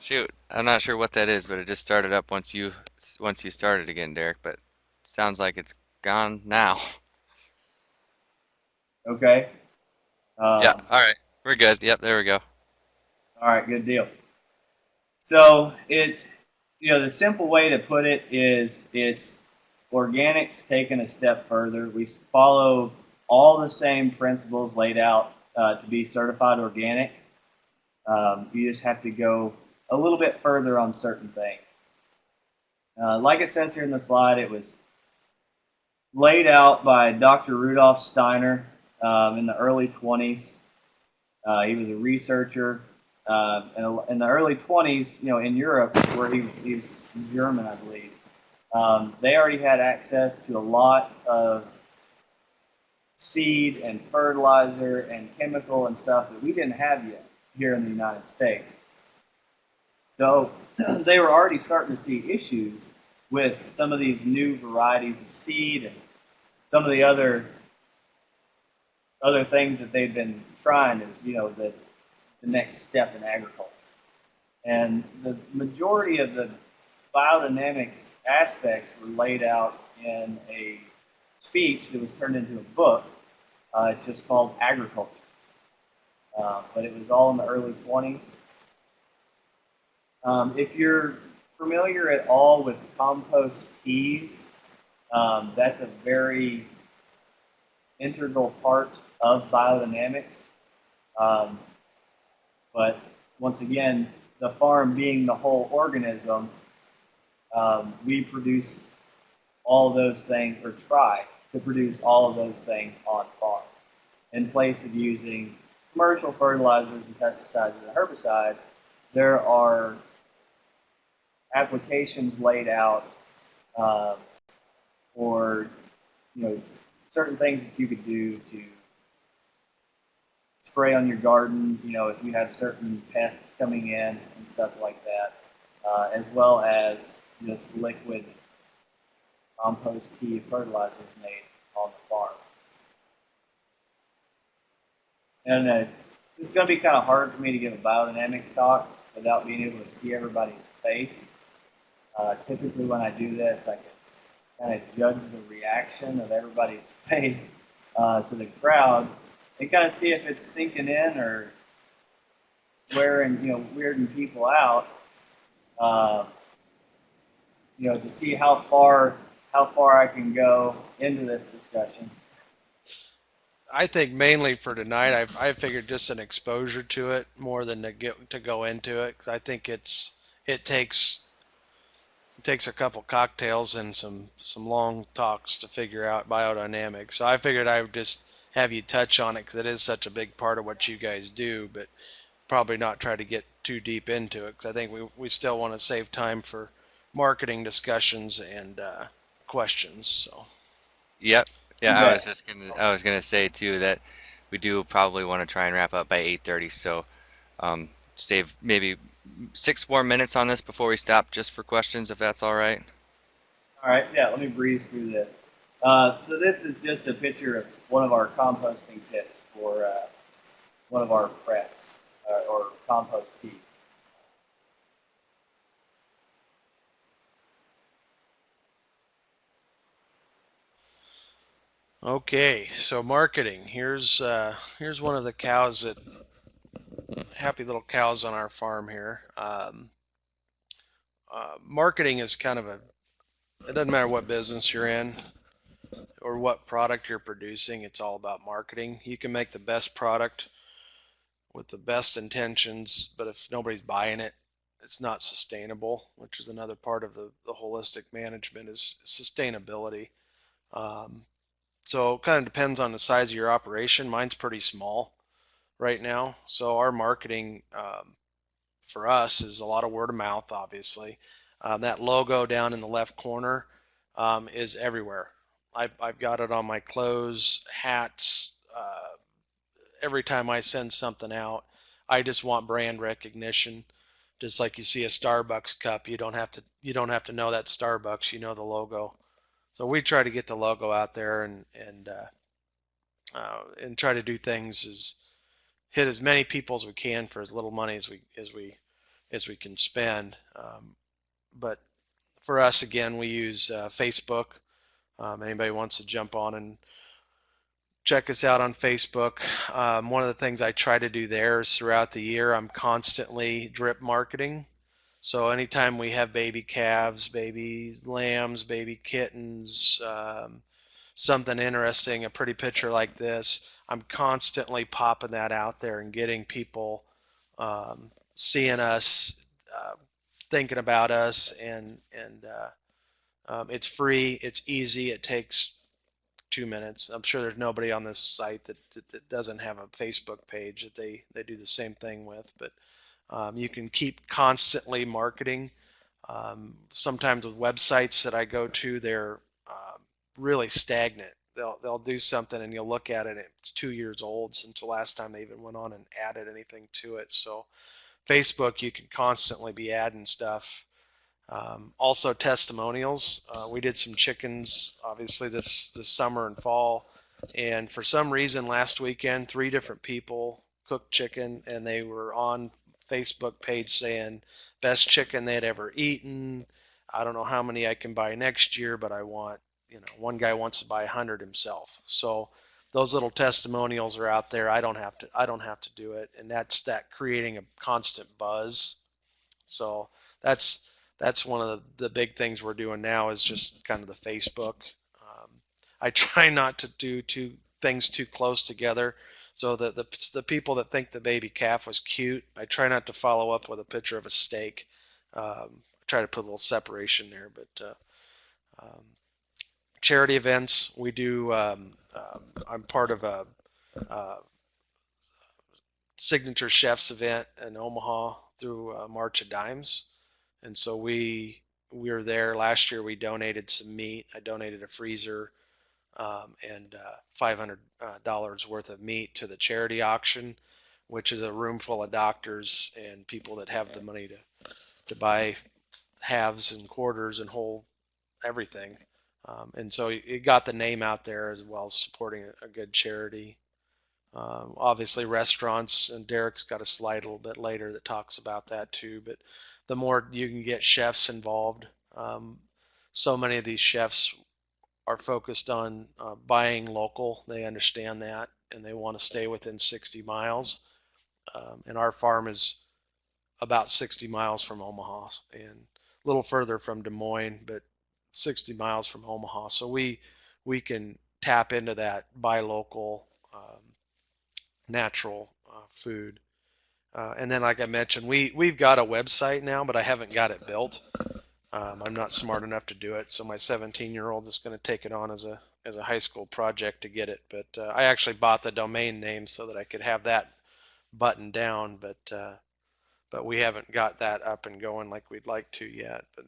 [SPEAKER 1] Shoot, I'm not sure what that is, but it just started up once you started again, Derek. But sounds like it's gone now.
[SPEAKER 3] Okay.
[SPEAKER 1] Yeah.
[SPEAKER 3] Um,
[SPEAKER 1] All right. We're good. Yep. There we go.
[SPEAKER 3] all right, good deal. So the simple way to put it is it's organics taken a step further. We follow all the same principles laid out to be certified organic. You just have to go a little bit further on certain things. Like it says here in the slide, it was laid out by Dr. Rudolf Steiner in the early 20s. He was a researcher in the early 20s, in Europe, where he was German, I believe. They already had access to a lot of seed and fertilizer and chemical and stuff that we didn't have yet here in the United States. So they were already starting to see issues with some of these new varieties of seed and some of the other things that they've been trying as the next step in agriculture. And the majority of the biodynamics aspects were laid out in a speech that was turned into a book. It's just called Agriculture. But it was all in the early 20s. If you're familiar at all with compost teas, that's a very integral part of biodynamics. But once again, the farm being the whole organism, we produce all of those things, or try to produce all of those things on farm, in place of using commercial fertilizers and pesticides and herbicides. There are applications laid out for certain things that you could do to spray on your garden, if you have certain pests coming in and stuff like that, as well as just liquid compost tea fertilizers made on the farm. And it's going to be kind of hard for me to give a biodynamics talk without being able to see everybody's face. Typically when I do this, I can kind of judge the reaction of everybody's face to the crowd and kind of see if it's sinking in or weirding people out. To see how far I can go into this discussion.
[SPEAKER 2] I think mainly for tonight, I figured just an exposure to it more than to go into it, because I think it takes a couple cocktails and some long talks to figure out biodynamics. So I figured I would just have you touch on it because it is such a big part of what you guys do, but probably not try to get too deep into it because I think we still want to save time for marketing discussions and questions. So.
[SPEAKER 1] Yep.
[SPEAKER 3] You
[SPEAKER 1] Yeah. I was
[SPEAKER 3] bet.
[SPEAKER 1] just gonna. I was gonna say too that we do probably want to try and wrap up by 8:30. So save maybe 6 more minutes on this before we stop, just for questions, if that's all right.
[SPEAKER 3] All right, yeah, let me breeze through this. So this is just a picture of one of our composting kits for one of our preps or compost teas.
[SPEAKER 2] Okay, so marketing. Here's one of the cows that happy little cows on our farm here. Marketing is kind of it doesn't matter what business you're in or what product you're producing, it's all about marketing. You can make the best product with the best intentions, but if nobody's buying it, it's not sustainable, which is another part of the holistic management is sustainability. Um, so it kind of depends on the size of your operation. Mine's pretty small right now, so our marketing for us is a lot of word of mouth, obviously. That logo down in the left corner is everywhere. I've got it on my clothes, hats. Every time I send something out, I just want brand recognition. Just like you see a Starbucks cup, you don't have to know that Starbucks, you know the logo. So we try to get the logo out there and try to do things hit as many people as we can for as little money as as we can spend. But for us, again, we use Facebook. Anybody wants to jump on and check us out on Facebook. One of the things I try to do there is throughout the year, I'm constantly drip marketing. So anytime we have baby calves, baby lambs, baby kittens, something interesting, a pretty picture like this, I'm constantly popping that out there and getting people seeing us, thinking about us, and it's free, it's easy, it takes 2 minutes. I'm sure there's nobody on this site that doesn't have a Facebook page that they do the same thing with, but you can keep constantly marketing. Sometimes with websites that I go to, they're really stagnant. They'll do something and you'll look at it and it's 2 years old since the last time they even went on and added anything to it. So Facebook, you can constantly be adding stuff. Also testimonials. We did some chickens, obviously this summer and fall, and for some reason last weekend, 3 different people cooked chicken, and they were on Facebook page saying best chicken they had ever eaten. I don't know how many I can buy next year, but I want, one guy wants to buy 100 himself. So those little testimonials are out there. I don't have to do it, and that's that creating a constant buzz. So that's one of the big things we're doing now is just kind of the Facebook. I try not to do things too close together, so that the people that think the baby calf was cute, I try not to follow up with a picture of a steak. I try to put a little separation there. But charity events, we do. I'm part of a signature chefs event in Omaha through March of Dimes. And so we were there last year. We donated some meat. I donated a freezer and $500 worth of meat to the charity auction, which is a room full of doctors and people that have the money to buy halves and quarters and whole everything. And so it got the name out there as well as supporting a good charity. Obviously restaurants, and Derek's got a slide a little bit later that talks about that too, but the more you can get chefs involved, so many of these chefs are focused on buying local. They understand that and they want to stay within 60 miles. And our farm is about 60 miles from Omaha and a little further from Des Moines, but 60 miles from Omaha. So we can tap into that buy local natural food. And then, like I mentioned, we've got a website now, but I haven't got it built. I'm not smart enough to do it, so my 17-year-old is going to take it on as a high school project to get it. But I actually bought the domain name so that I could have that buttoned down, but we haven't got that up and going like we'd like to yet. But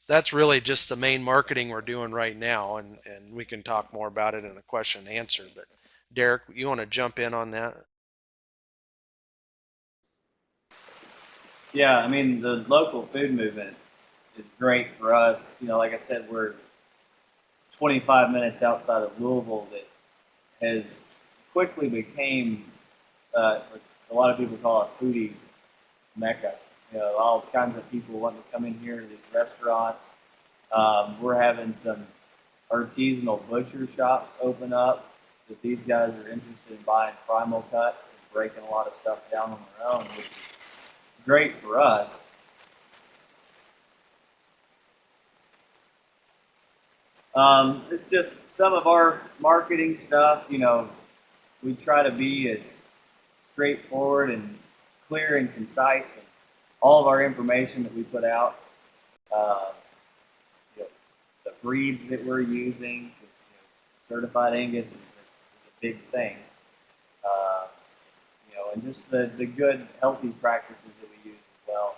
[SPEAKER 2] that's really just the main marketing we're doing right now, and we can talk more about it in a question and answer. But Derek, you want to jump in on that?
[SPEAKER 3] Yeah, I mean, the local food movement is great for us. Like I said, we're 25 minutes outside of Louisville that has quickly became what a lot of people call a foodie mecca. All kinds of people want to come in here to these restaurants. We're having some artisanal butcher shops open up that these guys are interested in buying primal cuts and breaking a lot of stuff down on their own, which is great for us. It's just some of our marketing stuff. We try to be as straightforward and clear and concise in all of our information that we put out. Uh, the breeds that we're using, 'cause, certified Angus is a big thing. Uh, and just the good, healthy practices that we use as well.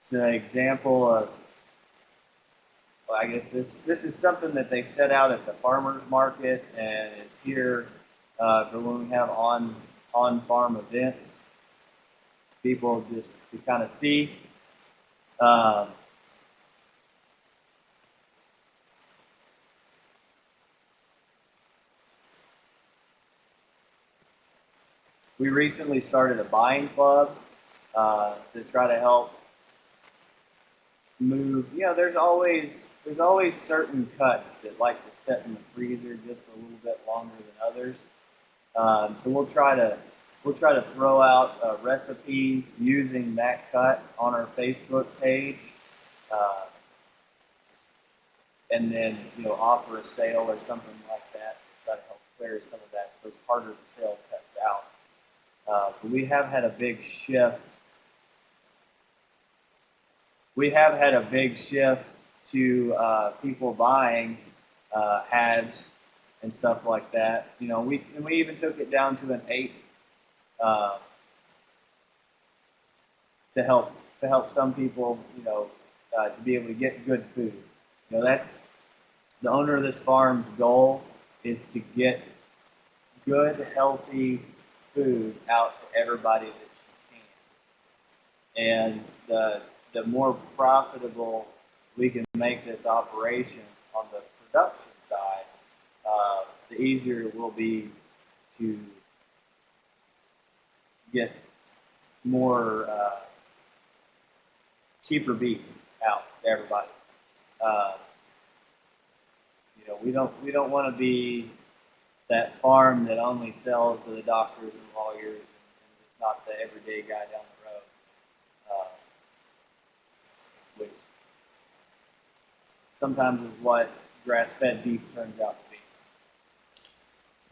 [SPEAKER 3] It's an example of, well, I guess this is something that they set out at the farmers market, and it's here for when we have on farm events. People just to kind of see. we recently started a buying club to try to help move. There's always certain cuts that like to sit in the freezer just a little bit longer than others. So we'll try to throw out a recipe using that cut on our Facebook page, uh, and then offer a sale or something like that to try to help clear some of those harder to sell cuts out. But we have had a big shift. We have had a big shift to people buying halves and stuff like that. We even took it down to an eighth uh, to help some people, to be able to get good food. That's the owner of this farm's goal, is to get good, healthy food out to everybody that she can. And the more profitable we can make this operation on the production side, the easier it will be to get more cheaper beef out to everybody. Uh, we don't want to be that farm that only sells to the doctors and lawyers and just not the everyday guy down the road, which sometimes is what grass-fed beef turns out to be.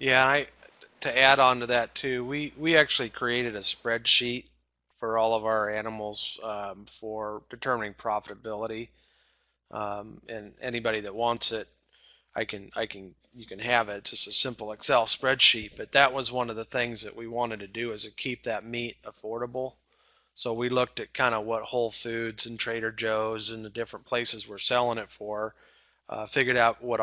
[SPEAKER 2] Yeah, to add on to that too, we actually created a spreadsheet for all of our animals for determining profitability. And anybody that wants it, you can have it. It's just a simple Excel spreadsheet. But that was one of the things that we wanted to do, is to keep that meat affordable. So we looked at kind of what Whole Foods and Trader Joe's and the different places we're selling it for, figured out what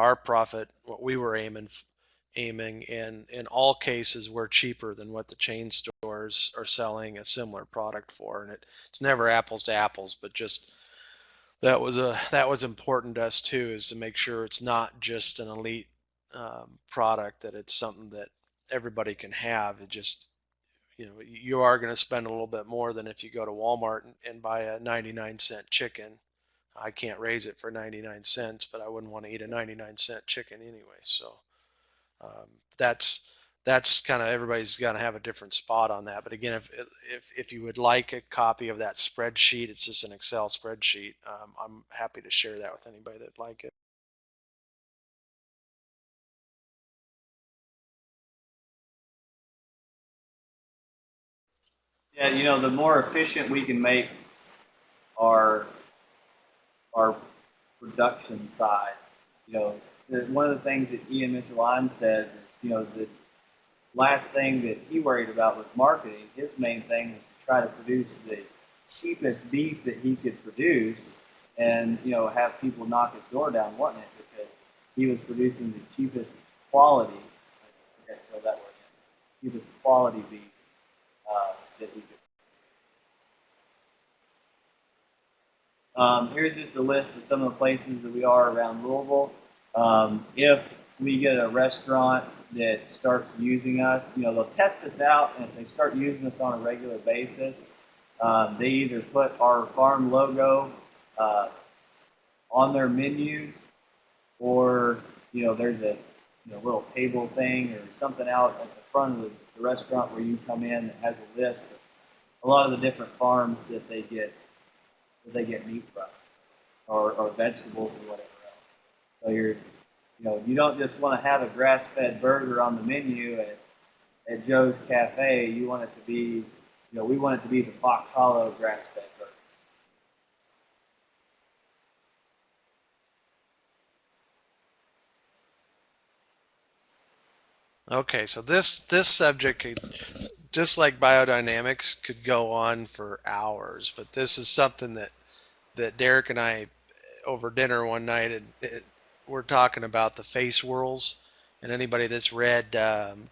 [SPEAKER 2] we were aiming, and in all cases we're cheaper than what the chain stores are selling a similar product for. And it's never apples to apples, but just that was important to us too, is to make sure it's not just an elite product, that it's something that everybody can have. It just, you are going to spend a little bit more than if you go to Walmart and buy a 99-cent chicken. I can't raise it for 99 cents, but I wouldn't want to eat a 99-cent chicken anyway. So um, that's kind of, everybody's got to have a different spot on that. But again, if you would like a copy of that spreadsheet, it's just an Excel spreadsheet. I'm happy to share that with anybody that'd like it.
[SPEAKER 3] Yeah, the more efficient we can make our our production side, one of the things that Ian Michelin says is, the last thing that he worried about was marketing. His main thing was to try to produce the cheapest beef that he could produce, and have people knock his door down wanting it, because he was producing the cheapest quality. I forget to throw that word in. Cheapest quality beef that he could. Here's just a list of some of the places that we are around Louisville. If we get a restaurant that starts using us, they'll test us out, and if they start using us on a regular basis, they either put our farm logo on their menus, or there's a little table thing or something out at the front of the restaurant where you come in that has a list of a lot of the different farms that they get meat from, or vegetables or whatever else. So you don't just want to have a grass-fed burger on the menu at Joe's Cafe. You want it to be, we want it to be the Foxhollow grass-fed burger.
[SPEAKER 2] Okay, so this subject, just like biodynamics, could go on for hours, but this is something that Derek and I, over dinner one night, and we're talking about the face whorls. And anybody that's read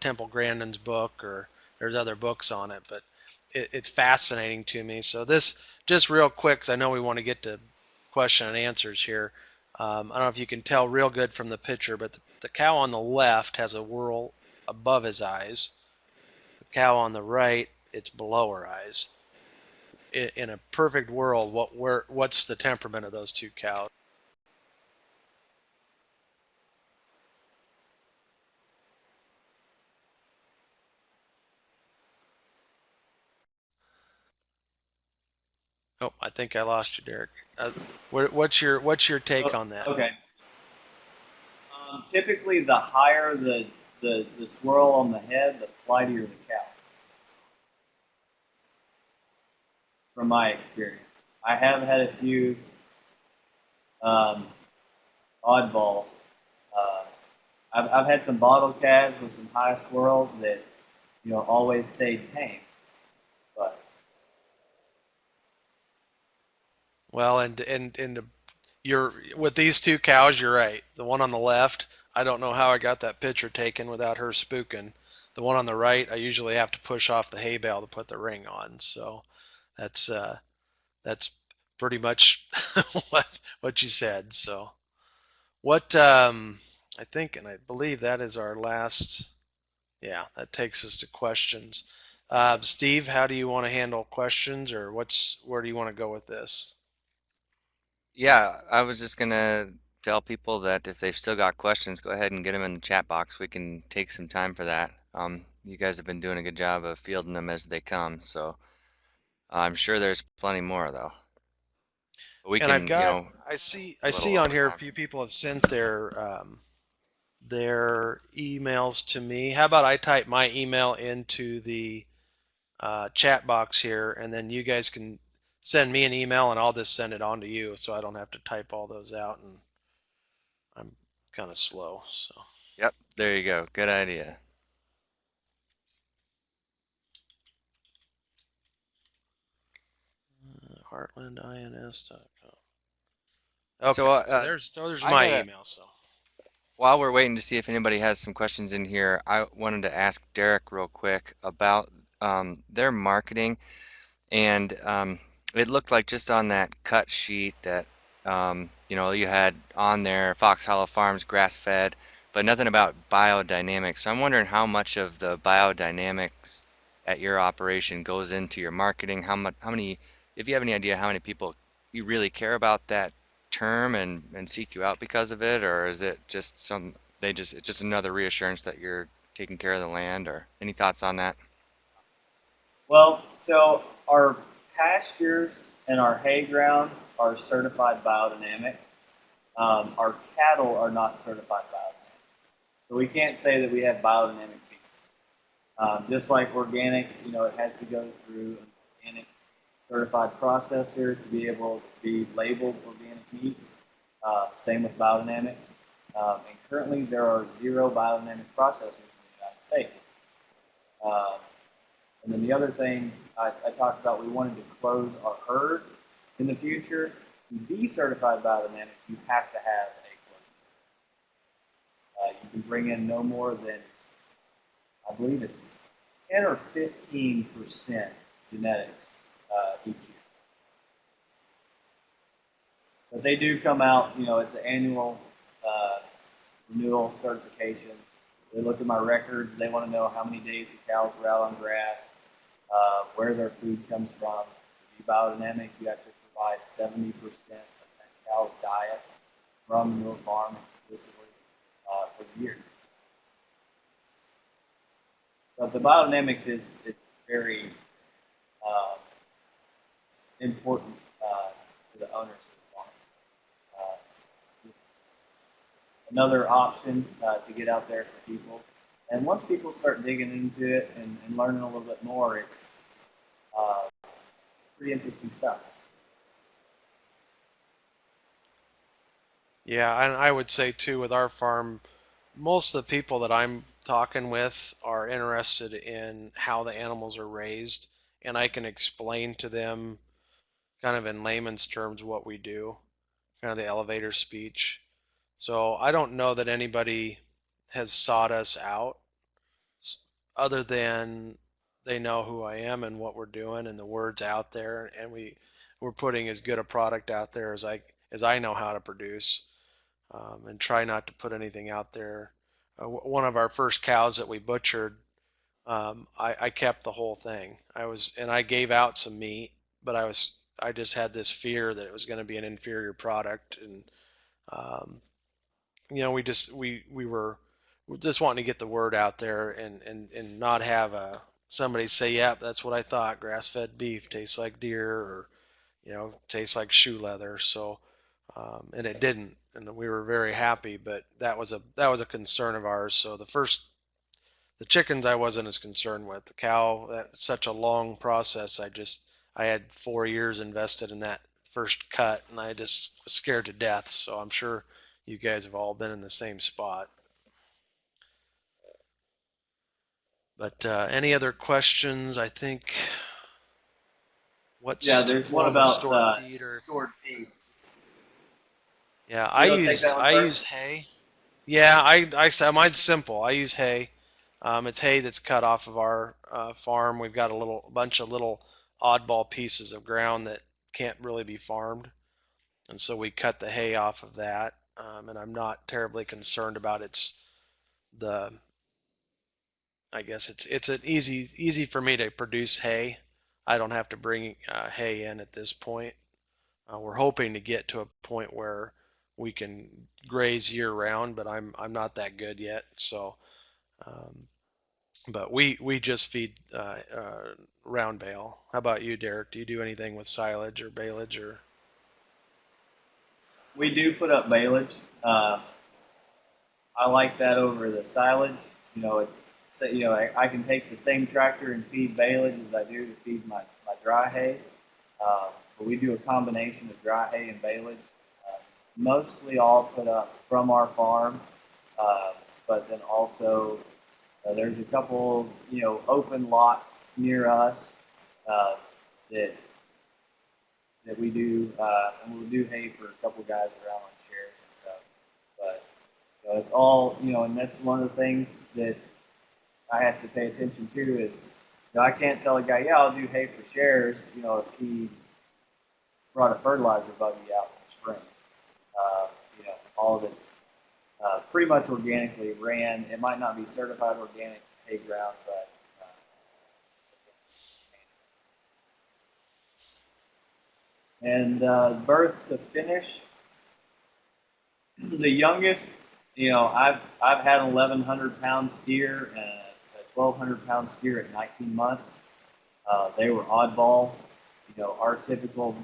[SPEAKER 2] Temple Grandin's book, or there's other books on it, but it's fascinating to me. So this, just real quick, because I know we want to get to question and answers here. I don't know if you can tell real good from the picture, but the cow on the left has a whorl above his eyes. cow on the right, it's below her eyes. In a perfect world, what's the temperament of those two cows? Oh, I think I lost you, Derek. What's your take
[SPEAKER 3] Oh,
[SPEAKER 2] on that?
[SPEAKER 3] okay. Typically, the higher the swirl on the head, the flightier the cow. From my experience, I have had a few um, oddballs. Uh, I've had some bottle calves with some high swirls that always stayed tame, but
[SPEAKER 2] Well, and you're with these two cows, you're right. The one on the left, I don't know how I got that picture taken without her spooking. The one on the right, I usually have to push off the hay bale to put the ring on. So that's that's pretty much what you said. So what I think and I believe that is our last. Yeah, that takes us to questions. Steve, how do you want to handle questions, or where do you want to go with this?
[SPEAKER 1] Yeah, I was just gonna tell people that if they've still got questions, go ahead and get them in the chat box. We can take some time for that. You guys have been doing a good job of fielding them as they come, so I'm sure there's plenty more though. But we
[SPEAKER 2] And I've
[SPEAKER 1] can,
[SPEAKER 2] got I
[SPEAKER 1] a little
[SPEAKER 2] see on here a
[SPEAKER 1] overtime.
[SPEAKER 2] few people have sent their emails to me. How about I type my email into the chat box here, and then you guys can send me an email, and I'll just send it on to you, so I don't have to type all those out. And I'm kind of slow, so
[SPEAKER 1] Yep, there you go. Good idea.
[SPEAKER 2] heartlandins.com.
[SPEAKER 1] So
[SPEAKER 2] Okay, so there's
[SPEAKER 1] I
[SPEAKER 2] my
[SPEAKER 1] had a
[SPEAKER 2] email. So
[SPEAKER 1] while we're waiting to see if anybody has some questions in here, I wanted to ask Derek real quick about their marketing. And it looked like just on that cut sheet that you had on there Foxhollow Farms grass-fed, but nothing about biodynamics. So I'm wondering how much of the biodynamics at your operation goes into your marketing. How many, if you have any idea how many people you really care about that term and seek you out because of it, or is it just it's just another reassurance that you're taking care of the land, or any thoughts on that?
[SPEAKER 3] well, so our pastures and our hay ground are certified biodynamic. Our cattle are not certified biodynamic, so we can't say that we have biodynamic beef. Just like organic, it has to go through an organic certified processor to be able to be labeled organic meat. Same with biodynamics. And currently, there are 0 biodynamic processors in the United States. Uh, and then the other thing I talked about, we wanted to close our herd in the future. To be certified biodynamic, you have to have a closed. You can bring in no more than, I believe it's 10 or 15% genetics each year. But they do come out, it's an annual uh, renewal certification. They look at my records. They want to know how many days the cows were out on grass, where their food comes from. To be biodynamic, you have to provide 70% of that cow's diet from your farm exclusively for the year. But the biodynamics is very uh, important to the owners of the farm. Uh, Another option to get out there for people. And once people start digging into it and learning a little bit more, it's uh, pretty interesting stuff.
[SPEAKER 2] yeah, and I would say too with our farm, most of the people that I'm talking with are interested in how the animals are raised, and I can explain to them kind of in layman's terms what we do, kind of the elevator speech. So I don't know that anybody has sought us out other than they know who I am and what we're doing and the words out there, and we're putting as good a product out there as I know how to produce, and try not to put anything out there. One of our first cows that we butchered, I kept the whole thing. And I gave out some meat, but I just had this fear that it was going to be an inferior product, and um, we were just wanting to get the word out there, and not have somebody say, "Yep, that's what I thought. Grass-fed beef tastes like deer," or tastes like shoe leather. So, and it didn't, and we were very happy. But that was a concern of ours. So the chickens I wasn't as concerned with. The cow, that's such a long process. I had 4 years invested in that first cut, and I just was scared to death. So I'm sure you guys have all been in the same spot. But any other questions? I think what's
[SPEAKER 3] Yeah, there's one
[SPEAKER 2] form of
[SPEAKER 3] about
[SPEAKER 2] stored feed or
[SPEAKER 3] stored feed.
[SPEAKER 2] yeah,
[SPEAKER 3] You want to take that one
[SPEAKER 2] I
[SPEAKER 3] first?
[SPEAKER 2] used hay. Yeah, mine's simple. I use hay. It's hay that's cut off of our farm. We've got bunch of little oddball pieces of ground that can't really be farmed, and so we cut the hay off of that. And I'm not terribly concerned about the. I guess it's an easy for me to produce hay. I don't have to bring hay in at this point. We're hoping to get to a point where we can graze year round, but I'm not that good yet. So, um, but we just feed round bale. How about you, Derek? Do you do anything with silage or baleage or?
[SPEAKER 3] We do put up baleage. Uh, I like that over the silage. I can take the same tractor and feed baleage as I do to feed my dry hay. But we do a combination of dry hay and baleage. Uh, Mostly all put up from our farm, uh, but then also there's a couple, open lots near us uh, that we do, and we'll do hay for a couple guys around on shares and stuff. But it's all, and that's one of the things that I have to pay attention to is, I can't tell a guy, yeah, I'll do hay for shares, if he brought a fertilizer buggy out in the spring. All of it's pretty much organically ran. It might not be certified organic hay ground, but birth to finish, the youngest, I've had an 1,100 pound steer and a 1,200 pound steer at 19 months. They were oddballs. Our typical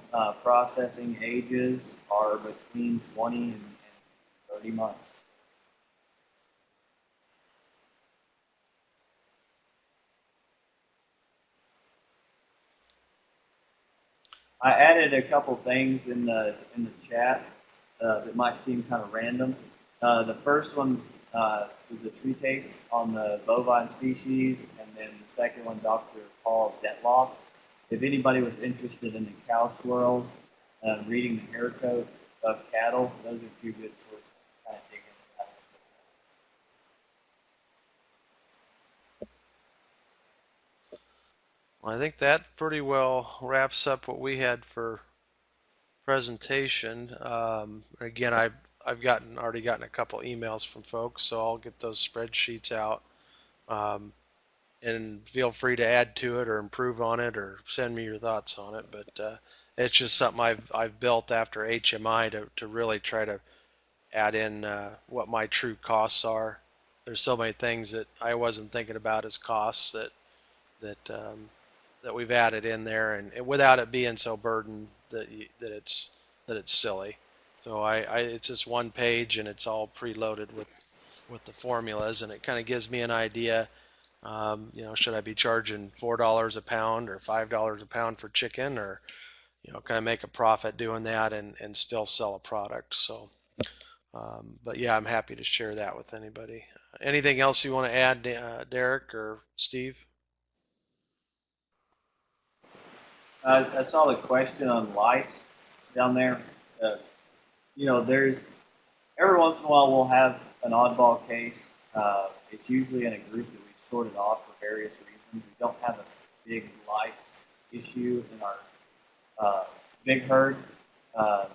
[SPEAKER 3] processing ages are between 20 and 30 months. I added a couple things in the chat that might seem kind of random. The first one was a treatise on the bovine species, and then the second one, Dr. Paul Detloff. If anybody was interested in the cow squirrels, reading the hair coat of cattle, those are two good sources to kind of dig into that.
[SPEAKER 2] I think that pretty well wraps up what we had for presentation. Again, I've already gotten a couple emails from folks, so I'll get those spreadsheets out. Um, and feel free to add to it or improve on it or send me your thoughts on it. But it's just something I've built after HMI to really try to add in what my true costs are. There's so many things that I wasn't thinking about as costs that that we've added in there, and without it being so burdened that it's silly. So it's just one page and it's all preloaded with the formulas, and it kind of gives me an idea. Should I be charging $4 a pound or $5 a pound for chicken, or can I make a profit doing that and still sell a product? So, but yeah, I'm happy to share that with anybody. Anything else you want to add, Derek or Steve?
[SPEAKER 3] I saw the question on lice down there. Uh, there's every once in a while we'll have an oddball case. It's usually in a group that we've sorted off for various reasons. We don't have a big lice issue in our big herd, uh,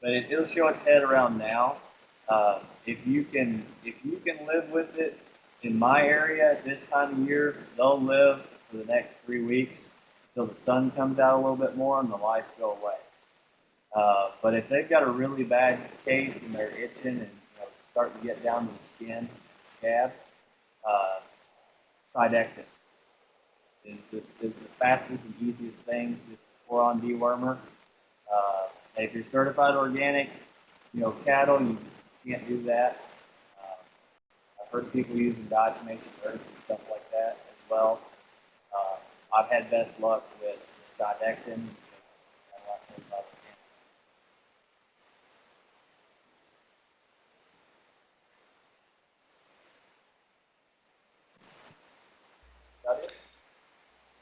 [SPEAKER 3] but it'll show its head around now. If you can live with it, in my area at this time of year, they'll live for the next 3 weeks until the sun comes out a little bit more and the lice go away. But if they've got a really bad case and they're itching and starting to get down to the skin, scab, uh, Sidectin is the fastest and easiest thing just to pour on dewormer. If you're certified organic, cattle, you can't do that. I've heard people using diatomaceous earth and stuff like that as well. I've had best luck with Sidectin.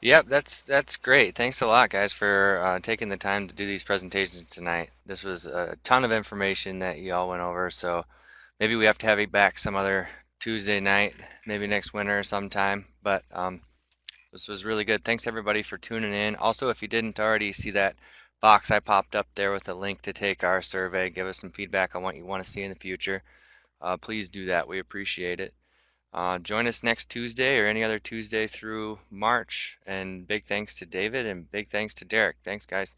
[SPEAKER 1] Yep, that's great. Thanks a lot, guys, for taking the time to do these presentations tonight. This was a ton of information that you all went over, so maybe we have to have you back some other Tuesday night, maybe next winter sometime. But this was really good. Thanks everybody for tuning in. Also, if you didn't already see that box I popped up there with a link to take our survey, give us some feedback on what you want to see in the future, please do that. We appreciate it. Join us next Tuesday or any other Tuesday through March. And big thanks to David and big thanks to Derek. Thanks, guys.